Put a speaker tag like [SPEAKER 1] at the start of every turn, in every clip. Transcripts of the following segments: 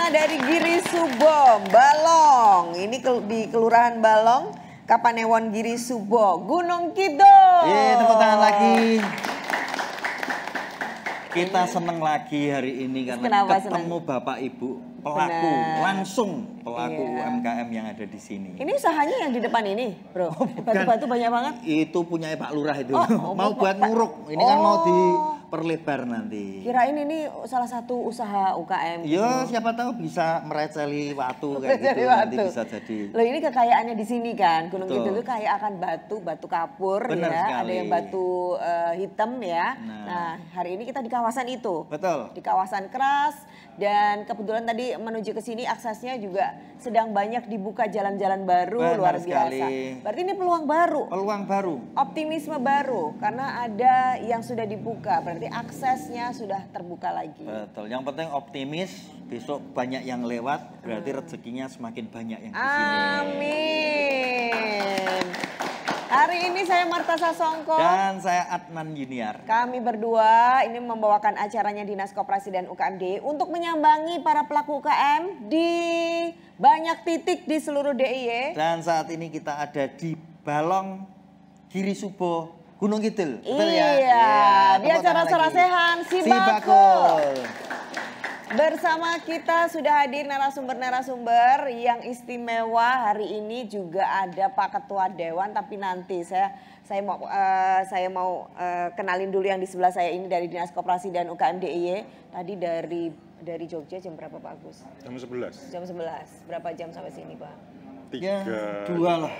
[SPEAKER 1] Nah, dari Giri Subo, Balong. Ini di Kelurahan Balong, Kapanewon Giri Subo, Gunung Kidul.
[SPEAKER 2] Tepuk tangan lagi. Kita seneng lagi hari ini karena ketemu Bapak Ibu pelaku, langsung pelaku UMKM yang ada di sini.
[SPEAKER 1] Ini usahanya yang di depan ini, bro. Batu-batu banyak banget.
[SPEAKER 2] Itu punya Pak Lurah itu. Mau buat nguruk. Ini kan mau diperlebar nanti.
[SPEAKER 1] Kirain ini salah satu usaha UKM.
[SPEAKER 2] Iya, siapa tahu bisa mereceli watu kayak gitu. Nanti bisa jadi.
[SPEAKER 1] Loh, ini kekayaannya di sini kan. Gunung Kidul itu kaya akan batu kapur.
[SPEAKER 2] Benar
[SPEAKER 1] ya.
[SPEAKER 2] sekali.
[SPEAKER 1] Ada yang batu hitam ya. Nah, hari ini kita di kawasan itu.
[SPEAKER 2] Betul.
[SPEAKER 1] Di kawasan keras. Dan kebetulan tadi menuju ke sini aksesnya juga sedang banyak dibuka jalan-jalan baru. Luar biasa. Berarti ini peluang baru.
[SPEAKER 2] Peluang baru.
[SPEAKER 1] Optimisme baru karena ada yang sudah dibuka. Berarti aksesnya sudah terbuka lagi.
[SPEAKER 2] Betul. Yang penting optimis. Besok banyak yang lewat. Berarti rezekinya semakin banyak yang di sini.
[SPEAKER 1] Amin. Hari ini saya Marta Sasongko.
[SPEAKER 2] Dan saya Adnan Yuniar.
[SPEAKER 1] Kami berdua ini membawakan acaranya Dinas Koperasi dan UKM DIY untuk menyambangi para pelaku UKM di banyak titik di seluruh DIY.
[SPEAKER 2] Dan saat ini kita ada di Balong Giri Subo, Gunung Kidul. Betul ya?
[SPEAKER 1] Iya, di acara Sarasehan Sibakul. Bersama kita sudah hadir narasumber-narasumber yang istimewa. Hari ini juga ada Pak Ketua Dewan, tapi nanti saya mau kenalin dulu yang di sebelah saya ini dari Dinas Koperasi dan UKM DIY. Tadi dari Jogja jam berapa Pak Agus?
[SPEAKER 3] Jam 11.
[SPEAKER 1] Jam 11. Berapa jam sampai sini Pak?
[SPEAKER 2] Dua,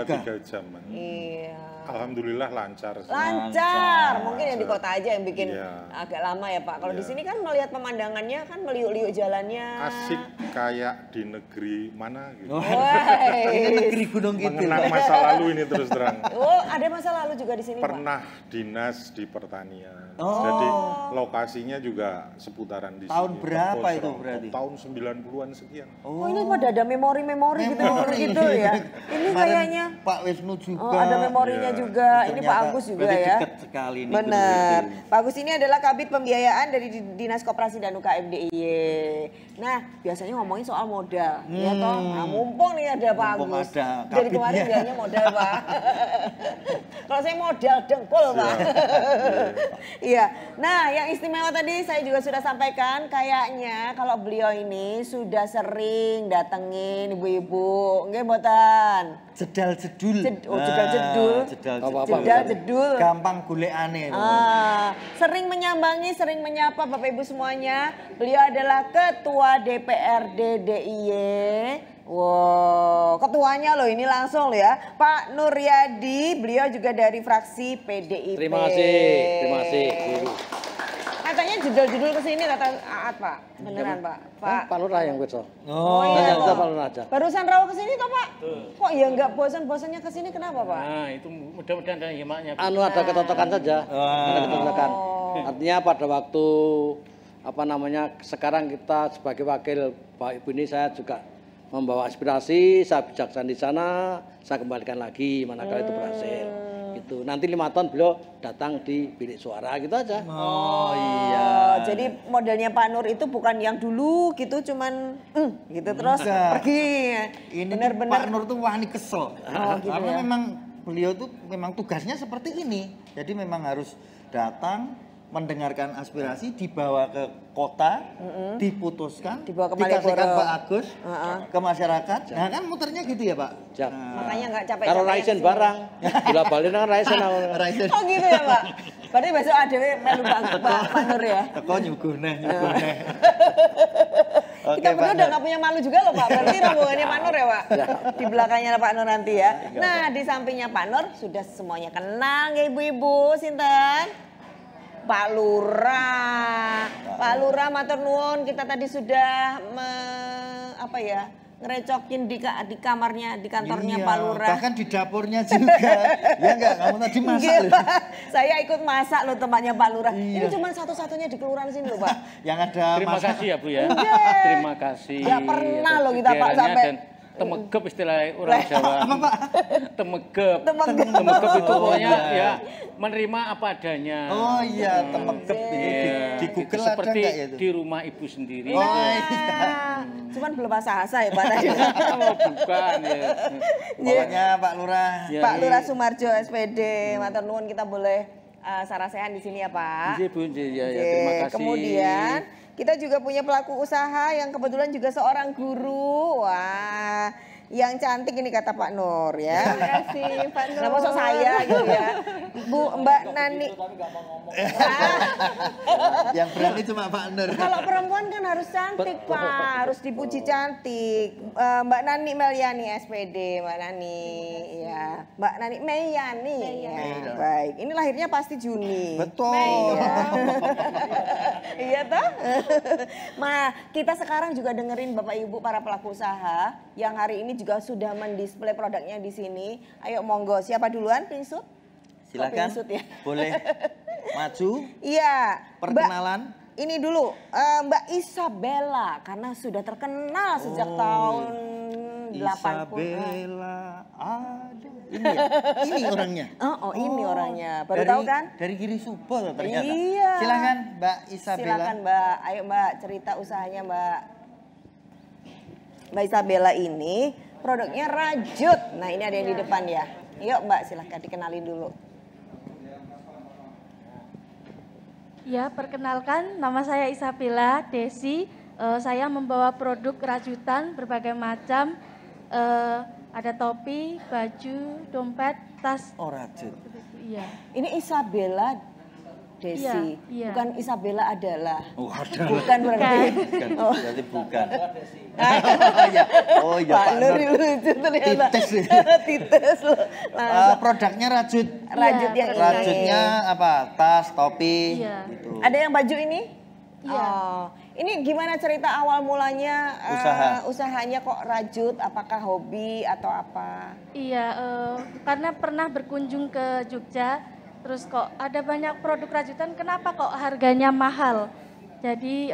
[SPEAKER 2] tiga
[SPEAKER 3] jam.
[SPEAKER 1] Iya.
[SPEAKER 3] Alhamdulillah lancar.
[SPEAKER 1] Lancar. Mungkin yang di kota aja yang bikin agak lama ya Pak. Kalau di sini kan melihat pemandangannya kan meliuk-liuk jalannya.
[SPEAKER 3] Asik kayak di negeri mana gitu.
[SPEAKER 2] Ini negeri Gunung Kidul.
[SPEAKER 3] Mengenang masa lalu ini terus terang.
[SPEAKER 1] Oh, ada masa lalu juga di sini
[SPEAKER 3] Pernah
[SPEAKER 1] Pak?
[SPEAKER 3] dinas di pertanian. Jadi lokasinya juga seputaran di
[SPEAKER 2] tahun
[SPEAKER 3] sini.
[SPEAKER 2] berapa itu berarti?
[SPEAKER 3] Tahun 90-an sekian.
[SPEAKER 1] Oh, ini pada ada memori-memori gitu ya. Ini kayaknya
[SPEAKER 2] Pak Wisnu juga.
[SPEAKER 1] Oh, ada memorinya juga. Ini Pak Agus juga ya.
[SPEAKER 2] Dekat sekali nih.
[SPEAKER 1] Benar. Pak Agus ini adalah Kabid Pembiayaan dari Dinas Koperasi dan UKM DIY. Nah, biasanya ngomongin soal modal, ya toh. Nah, mumpung nih ada Pak Agus. Dari kemarin biasanya modal, Pak. Kalau saya modal dengkul, Pak. Iya. Nah, yang istimewa tadi saya juga sudah sampaikan, kayaknya kalau beliau ini sudah sering datengin ibu-ibu, nggih mboten?
[SPEAKER 2] Jedal jedul.
[SPEAKER 1] Jedal jedul.
[SPEAKER 2] Gampang golekane.
[SPEAKER 1] Sering menyambangi, sering menyapa Bapak Ibu semuanya. Beliau adalah Ketua DPRD DIY. Wow, ketuanya loh ini langsung ya. Pak Nuryadi, beliau juga dari fraksi PDIP.
[SPEAKER 4] Terima kasih.
[SPEAKER 1] Katanya judul-judul kesini kata Aat Pak, beneran Pak?
[SPEAKER 4] Pak Lurah yang betul.
[SPEAKER 1] Oh iya
[SPEAKER 4] Pak Lurah aja.
[SPEAKER 1] Barusan rawuh kesini toh Pak? Kok ya nggak bosan-bosannya kesini kenapa Pak?
[SPEAKER 5] Nah itu mudah-mudahan ada hikmahnya.
[SPEAKER 4] Ada ketotokan saja. Ada ketotokan. Artinya pada waktu sekarang kita sebagai wakil Pak Ibu ini saya juga membawa aspirasi, saya bijaksan di sana, saya kembalikan lagi manakala itu berhasil. Gitu. Nanti 5 tahun beliau datang di bilik suara gitu aja.
[SPEAKER 1] Oh iya. Jadi modelnya Pak Nur itu bukan yang dulu gitu cuman gitu terus pergi.
[SPEAKER 2] Ini
[SPEAKER 1] benar-benar
[SPEAKER 2] Pak Nur tuh wani kesel.
[SPEAKER 1] Gitu
[SPEAKER 2] karena
[SPEAKER 1] ya?
[SPEAKER 2] memang beliau tuh memang tugasnya seperti ini. Jadi memang harus datang mendengarkan aspirasi, dibawa ke kota, diputuskan,
[SPEAKER 1] Dibawa ke
[SPEAKER 2] dikasihkan
[SPEAKER 1] Malioboro.
[SPEAKER 2] Pak Agus ke masyarakat. Nah kan muternya gitu ya Pak?
[SPEAKER 1] Makanya nggak capek.
[SPEAKER 4] Kalau raisen barang, bila balik dengan raisen.
[SPEAKER 1] Oh gitu ya Pak? Berarti besok ada melu Pak Nur ya?
[SPEAKER 2] Teko nyuguhneh.
[SPEAKER 1] Kita berdua udah gak punya malu juga loh Pak. Berarti rombongannya Pak Nur ya Pak? Di belakangnya Pak Nur nanti ya. Nah di sampingnya Pak Nur sudah semuanya kenal ya ibu-ibu. Sinten? Pak Lurah. Pak Lurah matur nuwun, kita tadi sudah ngerecokin di kamarnya, di kantornya Pak Lurah.
[SPEAKER 2] Bahkan di dapurnya juga. Ya enggak, kamu tadi masak loh.
[SPEAKER 1] Saya ikut masak loh tempatnya Pak Lurah. Ini cuma satu-satunya di kelurahan sini loh Pak.
[SPEAKER 2] Yang ada
[SPEAKER 5] Terima kasih ya Bu ya. Terima kasih.
[SPEAKER 1] Gak pernah loh kita Pak sampai
[SPEAKER 5] temegep istilah orang Jawa.
[SPEAKER 2] Apa Pak?
[SPEAKER 5] Temegep.
[SPEAKER 1] Temegep
[SPEAKER 5] itu pokoknya ya menerima apa adanya.
[SPEAKER 2] Oh iya, temegep itu digugur Google ada
[SPEAKER 5] seperti
[SPEAKER 2] nggak ya itu?
[SPEAKER 5] di rumah ibu sendiri.
[SPEAKER 2] Oh,
[SPEAKER 1] Nah, cuman belum asa-asa ya Pak tadi.
[SPEAKER 5] Oh, bukan ya.
[SPEAKER 2] Pokoknya Pak Lurah.
[SPEAKER 5] Ya,
[SPEAKER 1] Pak Lurah Sumarjo SPD, matur nuwun kita boleh sarasehan di sini ya Pak.
[SPEAKER 5] Iya Bu, ya,
[SPEAKER 1] Oke,
[SPEAKER 5] terima kasih.
[SPEAKER 1] kemudian kita juga punya pelaku usaha yang kebetulan juga seorang guru. Wah, yang cantik ini kata Pak Nur ya.
[SPEAKER 6] Terima kasih Pak Nur.
[SPEAKER 1] Nah, maksud saya gitu ya. Mbak Nani.
[SPEAKER 2] Yang berani cuma Pak Nur.
[SPEAKER 1] Kalau perempuan kan harus cantik Pak, harus dipuji cantik. Mbak Nani Meliani SPD, Mbak Nani, ya. Mbak Nani Meyani. Ya, baik, ini lahirnya pasti Juni.
[SPEAKER 2] Betul.
[SPEAKER 1] Iya toh? Nah, kita sekarang juga dengerin Bapak Ibu para pelaku usaha yang hari ini juga sudah mendisplay produknya di sini. Ayo monggo, siapa duluan? Pinsut?
[SPEAKER 2] Silakan.
[SPEAKER 1] Pinsut ya.
[SPEAKER 2] Boleh maju.
[SPEAKER 1] Iya.
[SPEAKER 2] Perkenalan.
[SPEAKER 1] Ini dulu Mbak Isabella karena sudah terkenal sejak tahun 80.
[SPEAKER 2] Isabella ada. Ini ya? Ini orangnya.
[SPEAKER 1] Oh, ini orangnya. Baru tahu kan?
[SPEAKER 2] Dari Giri Subol ternyata.
[SPEAKER 1] Iya.
[SPEAKER 2] Silakan Mbak Isabella.
[SPEAKER 1] Silakan Mbak. Ayo Mbak cerita usahanya Mbak. Mbak Isabella ini produknya rajut. Nah, ini ada yang di depan ya. Yuk Mbak silahkan dikenalin dulu.
[SPEAKER 6] Ya, perkenalkan nama saya Isabella Desi. Saya membawa produk rajutan berbagai macam. Ada topi, baju, dompet, tas.
[SPEAKER 2] Oh rajut.
[SPEAKER 6] Iya.
[SPEAKER 1] Ini Isabella Desi.
[SPEAKER 6] Iya, iya.
[SPEAKER 1] Bukan Isabella adalah.
[SPEAKER 2] Oh ada.
[SPEAKER 1] Bukan berarti.
[SPEAKER 2] Bukan.
[SPEAKER 1] Oh.
[SPEAKER 2] Berarti bukan. Oh iya. Oh iya
[SPEAKER 1] Pak
[SPEAKER 2] Pak
[SPEAKER 1] Nur
[SPEAKER 2] Nur.
[SPEAKER 1] lucu ternyata.
[SPEAKER 2] Tites.
[SPEAKER 1] Tites loh.
[SPEAKER 2] Produknya rajut.
[SPEAKER 1] Rajut yang ini.
[SPEAKER 2] Rajutnya apa? Tas, topi.
[SPEAKER 6] Iya.
[SPEAKER 2] Gitu.
[SPEAKER 1] Ada yang baju ini?
[SPEAKER 6] Iya.
[SPEAKER 1] Oh, ini gimana cerita awal mulanya usahanya kok rajut? Apakah hobi atau apa?
[SPEAKER 6] Iya, karena pernah berkunjung ke Jogja, terus kok ada banyak produk rajutan, kenapa kok harganya mahal? Jadi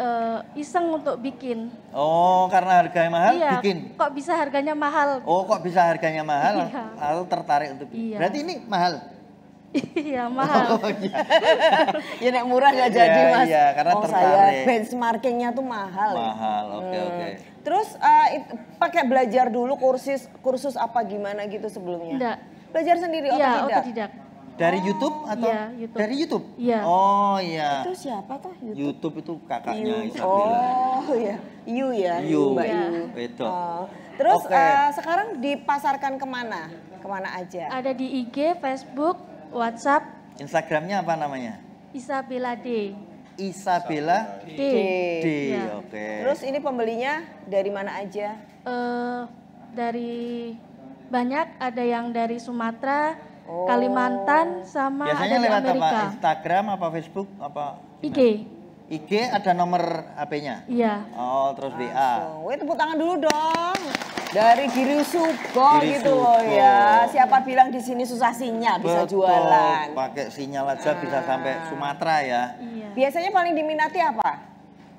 [SPEAKER 6] iseng untuk bikin.
[SPEAKER 2] Oh, karena harganya mahal
[SPEAKER 6] Iya,
[SPEAKER 2] bikin.
[SPEAKER 6] kok bisa harganya mahal?
[SPEAKER 2] Oh, kok bisa harganya mahal?
[SPEAKER 6] Iya.
[SPEAKER 2] Lalu tertarik untuk bikin.
[SPEAKER 6] Iya.
[SPEAKER 2] Berarti ini mahal.
[SPEAKER 6] Iya, mahal.
[SPEAKER 2] Oh iya.
[SPEAKER 1] Ya nek murah nggak jadi
[SPEAKER 2] Iya,
[SPEAKER 1] mas.
[SPEAKER 2] iya, karena
[SPEAKER 1] saya
[SPEAKER 2] tertarik.
[SPEAKER 1] benchmarkingnya tuh mahal.
[SPEAKER 2] Mahal. Oke.
[SPEAKER 1] Terus pakai belajar dulu kursus apa gimana gitu sebelumnya?
[SPEAKER 6] Enggak.
[SPEAKER 1] Belajar sendiri
[SPEAKER 6] Iya,
[SPEAKER 1] otodidak?
[SPEAKER 6] otodidak.
[SPEAKER 2] Dari YouTube atau?
[SPEAKER 6] Iya, YouTube.
[SPEAKER 2] Dari YouTube?
[SPEAKER 6] Iya.
[SPEAKER 2] Oh iya.
[SPEAKER 1] Itu siapa tuh?
[SPEAKER 2] YouTube itu kakaknya
[SPEAKER 1] Yu.
[SPEAKER 2] Isabella.
[SPEAKER 1] Oh iya, Yu ya,
[SPEAKER 2] Yu.
[SPEAKER 1] Mbak
[SPEAKER 6] Iya.
[SPEAKER 1] Yu.
[SPEAKER 2] Itu.
[SPEAKER 1] Oh. Terus
[SPEAKER 2] Oke.
[SPEAKER 1] sekarang dipasarkan kemana? Kemana aja?
[SPEAKER 6] Ada di IG, Facebook, WhatsApp,
[SPEAKER 2] Instagramnya apa namanya?
[SPEAKER 6] Isabella D.
[SPEAKER 2] Isabella
[SPEAKER 6] D.
[SPEAKER 2] D.
[SPEAKER 6] Iya.
[SPEAKER 2] Oke.
[SPEAKER 1] Terus ini pembelinya dari mana aja?
[SPEAKER 6] Dari banyak, ada yang dari Sumatera, Kalimantan, sama
[SPEAKER 2] Biasanya
[SPEAKER 6] ada di
[SPEAKER 2] lewat
[SPEAKER 6] Amerika.
[SPEAKER 2] apa? Instagram apa Facebook apa?
[SPEAKER 6] IG.
[SPEAKER 2] IG ada nomor HP-nya?
[SPEAKER 6] Iya.
[SPEAKER 2] Oh, terus WA.
[SPEAKER 1] Oh, tepuk tangan dulu dong. Dari Giri Subo
[SPEAKER 2] Giri
[SPEAKER 1] gitu loh
[SPEAKER 2] Subo.
[SPEAKER 1] ya. Siapa bilang di sini susah sinyal bisa
[SPEAKER 2] Betul.
[SPEAKER 1] jualan.
[SPEAKER 2] Pakai sinyal aja bisa sampai Sumatera ya.
[SPEAKER 6] Iya.
[SPEAKER 1] Biasanya paling diminati apa?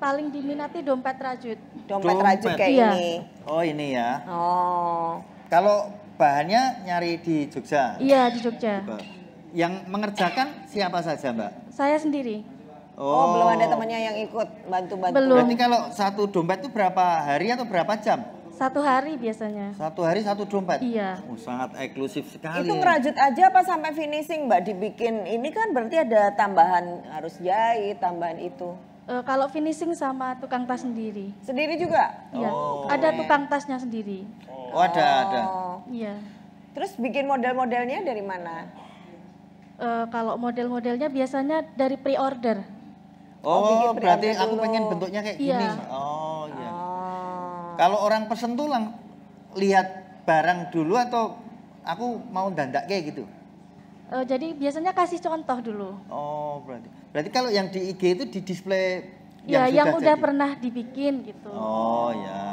[SPEAKER 6] Paling diminati dompet rajut.
[SPEAKER 1] Dompet rajut kayak
[SPEAKER 6] Iya.
[SPEAKER 1] ini.
[SPEAKER 2] Oh, ini ya.
[SPEAKER 1] Oh.
[SPEAKER 2] Kalau bahannya nyari di Jogja.
[SPEAKER 6] Iya, di Jogja.
[SPEAKER 2] Yang mengerjakan siapa saja, Mbak?
[SPEAKER 6] Saya sendiri.
[SPEAKER 1] Oh, belum ada temannya yang ikut bantu-bantu.
[SPEAKER 6] Belum.
[SPEAKER 2] Berarti kalau satu dompet itu berapa hari atau berapa jam?
[SPEAKER 6] 1 hari biasanya.
[SPEAKER 2] Satu hari satu dompet?
[SPEAKER 6] Iya.
[SPEAKER 2] Oh, sangat eksklusif sekali.
[SPEAKER 1] Itu ngerajut aja apa sampai finishing Mbak dibikin? Ini kan berarti ada tambahan harus jahit, tambahan itu.
[SPEAKER 6] Kalau finishing sama tukang tas sendiri.
[SPEAKER 1] Sendiri juga?
[SPEAKER 6] Iya.
[SPEAKER 2] Oh,
[SPEAKER 6] Ada
[SPEAKER 2] iya.
[SPEAKER 6] tukang tasnya sendiri.
[SPEAKER 2] Oh, ada.
[SPEAKER 1] Oh.
[SPEAKER 6] Iya.
[SPEAKER 1] Terus bikin model-modelnya dari mana?
[SPEAKER 6] Kalau model-modelnya biasanya dari pre-order.
[SPEAKER 2] Oh,
[SPEAKER 1] bikin
[SPEAKER 2] berarti
[SPEAKER 1] pre-order
[SPEAKER 2] aku
[SPEAKER 1] dulu.
[SPEAKER 2] pengen bentuknya kayak
[SPEAKER 6] Iya.
[SPEAKER 2] gini. Oh, iya.
[SPEAKER 1] Oh.
[SPEAKER 2] Kalau orang pesen tuh lihat barang dulu atau aku mau dandak kayak gitu?
[SPEAKER 6] Jadi biasanya kasih contoh dulu.
[SPEAKER 2] Oh, berarti kalau yang di IG itu di display
[SPEAKER 6] Ya, yang
[SPEAKER 2] sudah
[SPEAKER 6] udah
[SPEAKER 2] jadi?
[SPEAKER 6] pernah dibikin gitu.
[SPEAKER 2] Oh, ya.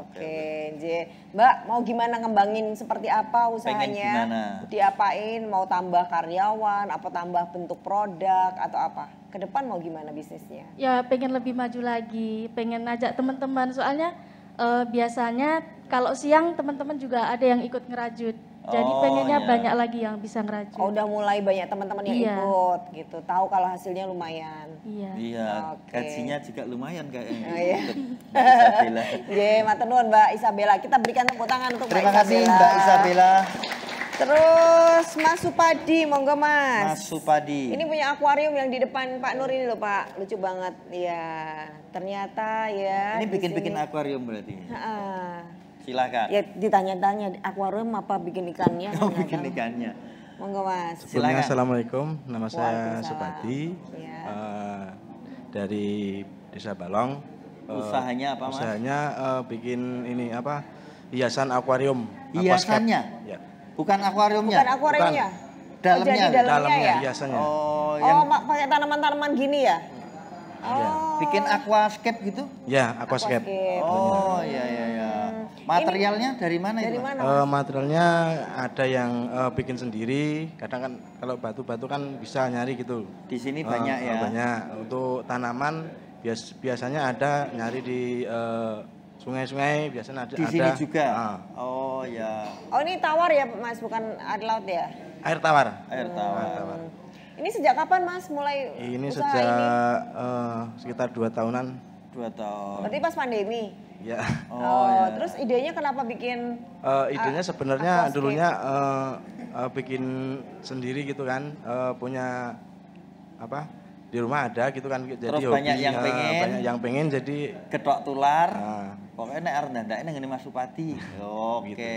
[SPEAKER 1] Oke, J. Mbak mau gimana ngembangin seperti apa usahanya?
[SPEAKER 2] gimana?
[SPEAKER 1] Diapain? Mau tambah karyawan, apa tambah bentuk produk atau apa? Ke depan mau gimana bisnisnya?
[SPEAKER 6] Ya pengen lebih maju lagi, pengen ajak teman-teman. Soalnya biasanya kalau siang teman-teman juga ada yang ikut ngerajut. Jadi
[SPEAKER 2] Oh,
[SPEAKER 6] pengennya
[SPEAKER 2] iya.
[SPEAKER 6] banyak lagi yang bisa ngerajut.
[SPEAKER 1] Oh, udah mulai banyak teman-teman yang
[SPEAKER 6] Iya.
[SPEAKER 1] ikut gitu. Tahu kalau hasilnya lumayan.
[SPEAKER 6] Iya.
[SPEAKER 2] Iya,
[SPEAKER 1] Oke.
[SPEAKER 2] gajinya juga lumayan kayaknya.
[SPEAKER 1] Oh, iya.
[SPEAKER 2] Ikut Mbak Isabella.
[SPEAKER 1] Ye, matur nuwun Mbak Isabella. Kita berikan tepuk tangan untuk
[SPEAKER 2] Terima
[SPEAKER 1] Mbak
[SPEAKER 2] kasih
[SPEAKER 1] Isabella.
[SPEAKER 2] Mbak Isabella.
[SPEAKER 1] Terus Mas Supadi, monggo Mas.
[SPEAKER 2] Mas Supadi.
[SPEAKER 1] Ini punya akuarium yang di depan Pak Nur ini loh Pak, lucu banget. Iya, ternyata ya.
[SPEAKER 2] Ini
[SPEAKER 1] di
[SPEAKER 2] bikin-bikin
[SPEAKER 1] sini-
[SPEAKER 2] akuarium berarti.
[SPEAKER 1] Ha-ha.
[SPEAKER 2] Silakan.
[SPEAKER 1] Ya ditanya-tanya akuarium apa bikin ikannya?
[SPEAKER 2] Oh,
[SPEAKER 1] kan
[SPEAKER 2] bikin
[SPEAKER 1] nggak tahu.
[SPEAKER 2] ikannya.
[SPEAKER 1] Monggo Mas.
[SPEAKER 2] Silakan.
[SPEAKER 7] Assalamualaikum, nama saya
[SPEAKER 1] Waalaikumsalam.
[SPEAKER 7] Supadi
[SPEAKER 1] Ya.
[SPEAKER 7] dari Desa Balong.
[SPEAKER 2] Usahanya apa, Mas?
[SPEAKER 7] Usahanya bikin ini apa? Hiasan akuarium.
[SPEAKER 2] Hiasannya?
[SPEAKER 7] aquascape. Ya.
[SPEAKER 2] Bukan akuariumnya.
[SPEAKER 1] Bukan akuariumnya?
[SPEAKER 2] Dalamnya.
[SPEAKER 1] Oh, jadi dalamnya
[SPEAKER 7] Dalamnya
[SPEAKER 1] ya?
[SPEAKER 7] hiasannya.
[SPEAKER 2] Oh,
[SPEAKER 1] Oh,
[SPEAKER 2] yang
[SPEAKER 1] pakai tanaman-tanaman gini ya? Oh.
[SPEAKER 2] bikin aquascape gitu?
[SPEAKER 7] Ya, aquascape.
[SPEAKER 1] Aquascape.
[SPEAKER 2] Oh, iya iya iya. Materialnya dari mana
[SPEAKER 1] Dari
[SPEAKER 2] itu, Mas?
[SPEAKER 1] mana?
[SPEAKER 7] Materialnya ada yang bikin sendiri. Kadang kan kalau batu-batu kan bisa nyari gitu.
[SPEAKER 2] Di sini banyak ya.
[SPEAKER 7] Banyak. Untuk tanaman biasanya ada nyari di sungai-sungai, biasanya ada.
[SPEAKER 2] Di sini
[SPEAKER 7] ada.
[SPEAKER 2] juga.
[SPEAKER 7] Ah.
[SPEAKER 2] Oh, ya.
[SPEAKER 1] Oh, ini tawar ya Mas, bukan air laut ya?
[SPEAKER 7] Air tawar.
[SPEAKER 2] Air tawar.
[SPEAKER 1] Ini sejak kapan Mas mulai
[SPEAKER 7] Ini
[SPEAKER 1] usaha
[SPEAKER 7] sejak
[SPEAKER 1] ini?
[SPEAKER 7] sekitar 2 tahunan.
[SPEAKER 2] 2 tahun.
[SPEAKER 1] Berarti pas pandemi?
[SPEAKER 7] Ya.
[SPEAKER 1] Oh,
[SPEAKER 2] ya.
[SPEAKER 1] terus idenya kenapa bikin
[SPEAKER 7] Idenya sebenarnya
[SPEAKER 1] aquascape?
[SPEAKER 7] dulunya bikin sendiri gitu kan, punya apa di rumah ada gitu kan, jadi
[SPEAKER 2] Terus
[SPEAKER 7] hobi,
[SPEAKER 2] banyak yang pengen.
[SPEAKER 7] banyak yang pengen jadi
[SPEAKER 2] Ketok tular.
[SPEAKER 7] Nah.
[SPEAKER 2] Pokoknya nek arep ndandake ngene Mas Supati. Oke.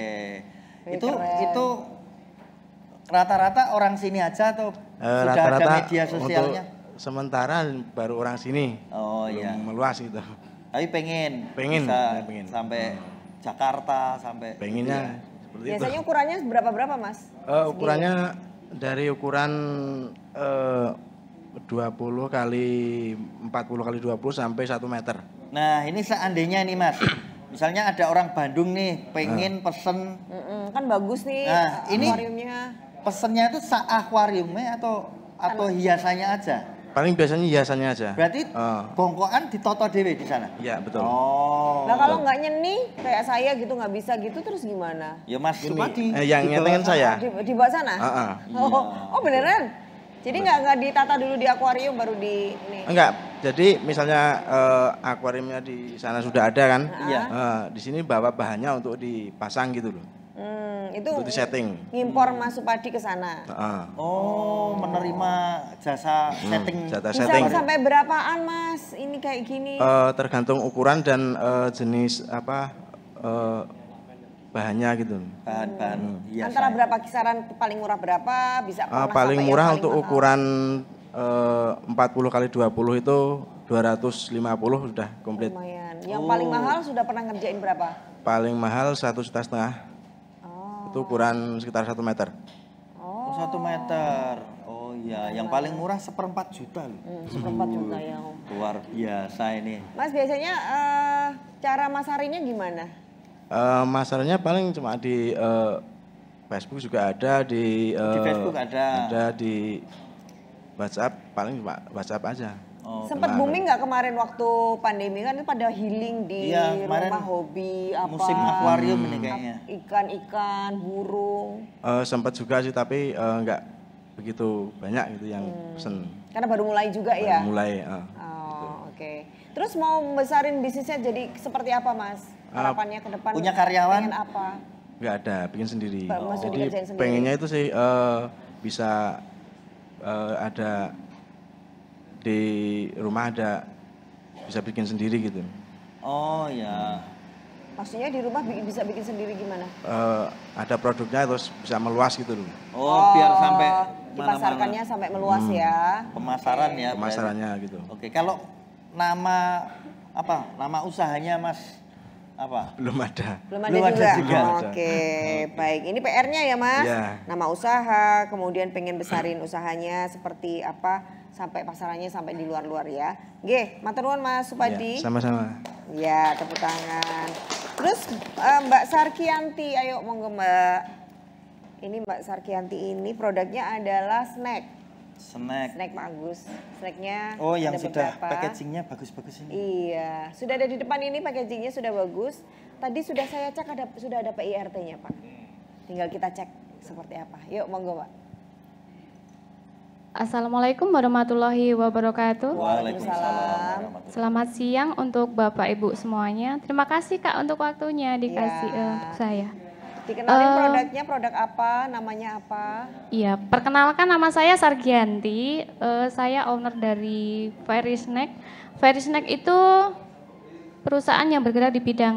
[SPEAKER 1] Wih,
[SPEAKER 2] Itu
[SPEAKER 1] keren.
[SPEAKER 2] itu rata-rata orang sini aja atau sudah ada
[SPEAKER 7] rata-rata
[SPEAKER 2] media sosialnya?
[SPEAKER 7] untuk sementara baru orang sini,
[SPEAKER 2] Oh
[SPEAKER 7] belum
[SPEAKER 2] iya.
[SPEAKER 7] meluas gitu.
[SPEAKER 2] Tapi pengen
[SPEAKER 7] Pengen,
[SPEAKER 2] bisa
[SPEAKER 7] ya, pengen.
[SPEAKER 2] sampai Jakarta sampai
[SPEAKER 7] Pengennya seperti itu.
[SPEAKER 1] biasanya ukurannya berapa Mas?
[SPEAKER 7] Ukurannya dari ukuran 20 kali 40 kali 20 sampai 1 meter.
[SPEAKER 2] Nah, ini seandainya nih Mas. Misalnya ada orang Bandung nih pengen pesen,
[SPEAKER 1] Kan bagus nih
[SPEAKER 2] Nah, ini-
[SPEAKER 1] akuariumnya.
[SPEAKER 2] pesennya itu akuariumnya atau hiasannya aja.
[SPEAKER 7] Paling biasanya hiasannya aja.
[SPEAKER 2] Berarti
[SPEAKER 7] Oh.
[SPEAKER 2] bongkoan ditoto dewe di sana.
[SPEAKER 7] Iya, betul.
[SPEAKER 2] Oh.
[SPEAKER 1] Nah kalau nggak nyeni kayak saya gitu nggak bisa gitu terus gimana?
[SPEAKER 2] Ya Mas Supati.
[SPEAKER 7] Yang
[SPEAKER 2] Di bawah
[SPEAKER 7] nyetengin
[SPEAKER 2] sana.
[SPEAKER 7] saya.
[SPEAKER 1] Di bawah sana?
[SPEAKER 7] Ah.
[SPEAKER 1] Oh beneran? Jadi nggak ditata dulu di akuarium baru di ini?
[SPEAKER 7] Enggak. Jadi misalnya akuariumnya di sana sudah ada kan?
[SPEAKER 2] Iya.
[SPEAKER 7] Di sini bawa bahannya untuk dipasang gitu loh.
[SPEAKER 1] Itu
[SPEAKER 7] Untuk disetting.
[SPEAKER 1] ngimpor Mas Supadi ke sana.
[SPEAKER 2] Oh, menerima jasa setting.
[SPEAKER 7] Jatah
[SPEAKER 1] Bisa
[SPEAKER 7] setting.
[SPEAKER 1] sampai berapaan Mas? Ini kayak gini.
[SPEAKER 7] Tergantung ukuran dan jenis apa bahannya gitu.
[SPEAKER 2] Bahan-bahan hiasan.
[SPEAKER 1] Antara berapa kisaran paling murah berapa? Bisa pernah
[SPEAKER 7] Paling
[SPEAKER 1] sampai yang
[SPEAKER 7] murah
[SPEAKER 1] paling
[SPEAKER 7] untuk
[SPEAKER 1] mahal?
[SPEAKER 7] ukuran 40 kali 20 itu 250 sudah komplit.
[SPEAKER 1] Lumayan. Yang paling mahal sudah pernah ngerjain berapa?
[SPEAKER 7] Paling mahal 1,5 juta. Itu ukuran sekitar 1 meter.
[SPEAKER 2] Oh, 1 meter. Oh iya, yang paling murah 1/4 juta loh.
[SPEAKER 1] 1,4 juta ya.
[SPEAKER 2] Luar biasa ini.
[SPEAKER 1] Mas biasanya cara masarinnya gimana?
[SPEAKER 7] Masalahnya paling cuma di Facebook juga ada, di
[SPEAKER 2] Facebook ada.
[SPEAKER 7] ada di WhatsApp, paling cuma WhatsApp aja.
[SPEAKER 2] Oh,
[SPEAKER 1] Sempat booming nggak kemarin waktu pandemi kan itu pada healing di
[SPEAKER 2] Iya, kemarin
[SPEAKER 1] rumah hobi apa?
[SPEAKER 2] musim akuarium ini kayaknya.
[SPEAKER 1] Ikan-ikan, burung.
[SPEAKER 7] Sempat juga sih tapi nggak begitu banyak gitu yang pesen.
[SPEAKER 1] Karena baru mulai juga ya.
[SPEAKER 7] Mulai.
[SPEAKER 1] Oh, oke. Terus mau besarin bisnisnya jadi seperti apa, Mas? Harapannya ke depan?
[SPEAKER 2] punya karyawan?
[SPEAKER 1] Pengen apa?
[SPEAKER 7] Nggak ada, bikin sendiri.
[SPEAKER 1] Mas
[SPEAKER 7] Jadi
[SPEAKER 1] dikerjain sendiri.
[SPEAKER 7] pengennya itu sih bisa ada di rumah ada bisa bikin sendiri gitu.
[SPEAKER 2] Oh ya.
[SPEAKER 1] Maksudnya di rumah bisa bikin sendiri gimana?
[SPEAKER 7] Ada produknya terus bisa meluas gitu loh.
[SPEAKER 2] Oh, biar sampai
[SPEAKER 1] dipasarkannya
[SPEAKER 2] mana-mana.
[SPEAKER 1] sampai meluas ya.
[SPEAKER 2] Pemasaran ya.
[SPEAKER 7] Pemasarannya gitu.
[SPEAKER 2] Oke, kalau nama apa? Nama usahanya Mas apa?
[SPEAKER 7] Belum ada.
[SPEAKER 1] Belum ada
[SPEAKER 2] Belum ada
[SPEAKER 1] juga.
[SPEAKER 2] juga.
[SPEAKER 1] Oke, baik. Ini PR-nya ya, Mas.
[SPEAKER 7] Iya.
[SPEAKER 1] Nama usaha, kemudian pengen besarin usahanya seperti apa sampai pasarannya sampai di luar-luar ya. Nggih, matur nuwun Mas Supadi.
[SPEAKER 7] Ya, sama-sama.
[SPEAKER 1] Ya, tepuk tangan. Terus Mbak Sarkianti, ayo monggo Mbak. Ini Mbak Sarkianti ini produknya adalah snack.
[SPEAKER 2] Snack.
[SPEAKER 1] Snack bagus. Snacknya
[SPEAKER 2] Oh, yang
[SPEAKER 1] ada
[SPEAKER 2] sudah
[SPEAKER 1] beberapa.
[SPEAKER 2] packagingnya bagus-bagus ini.
[SPEAKER 1] Iya, sudah ada di depan ini packagingnya sudah bagus. Tadi sudah saya cek sudah ada PIRT-nya Pak. Tinggal kita cek seperti apa. Yuk monggo Mbak.
[SPEAKER 8] Assalamualaikum warahmatullahi wabarakatuh.
[SPEAKER 1] Waalaikumsalam.
[SPEAKER 8] Selamat siang untuk Bapak Ibu semuanya. Terima kasih Kak untuk waktunya dikasih untuk saya.
[SPEAKER 1] Dikenalin produknya, produk apa, namanya apa?
[SPEAKER 8] Iya, perkenalkan nama saya Sargianti. Saya owner dari Fairy Snack. Fairy Snack itu perusahaan yang bergerak di bidang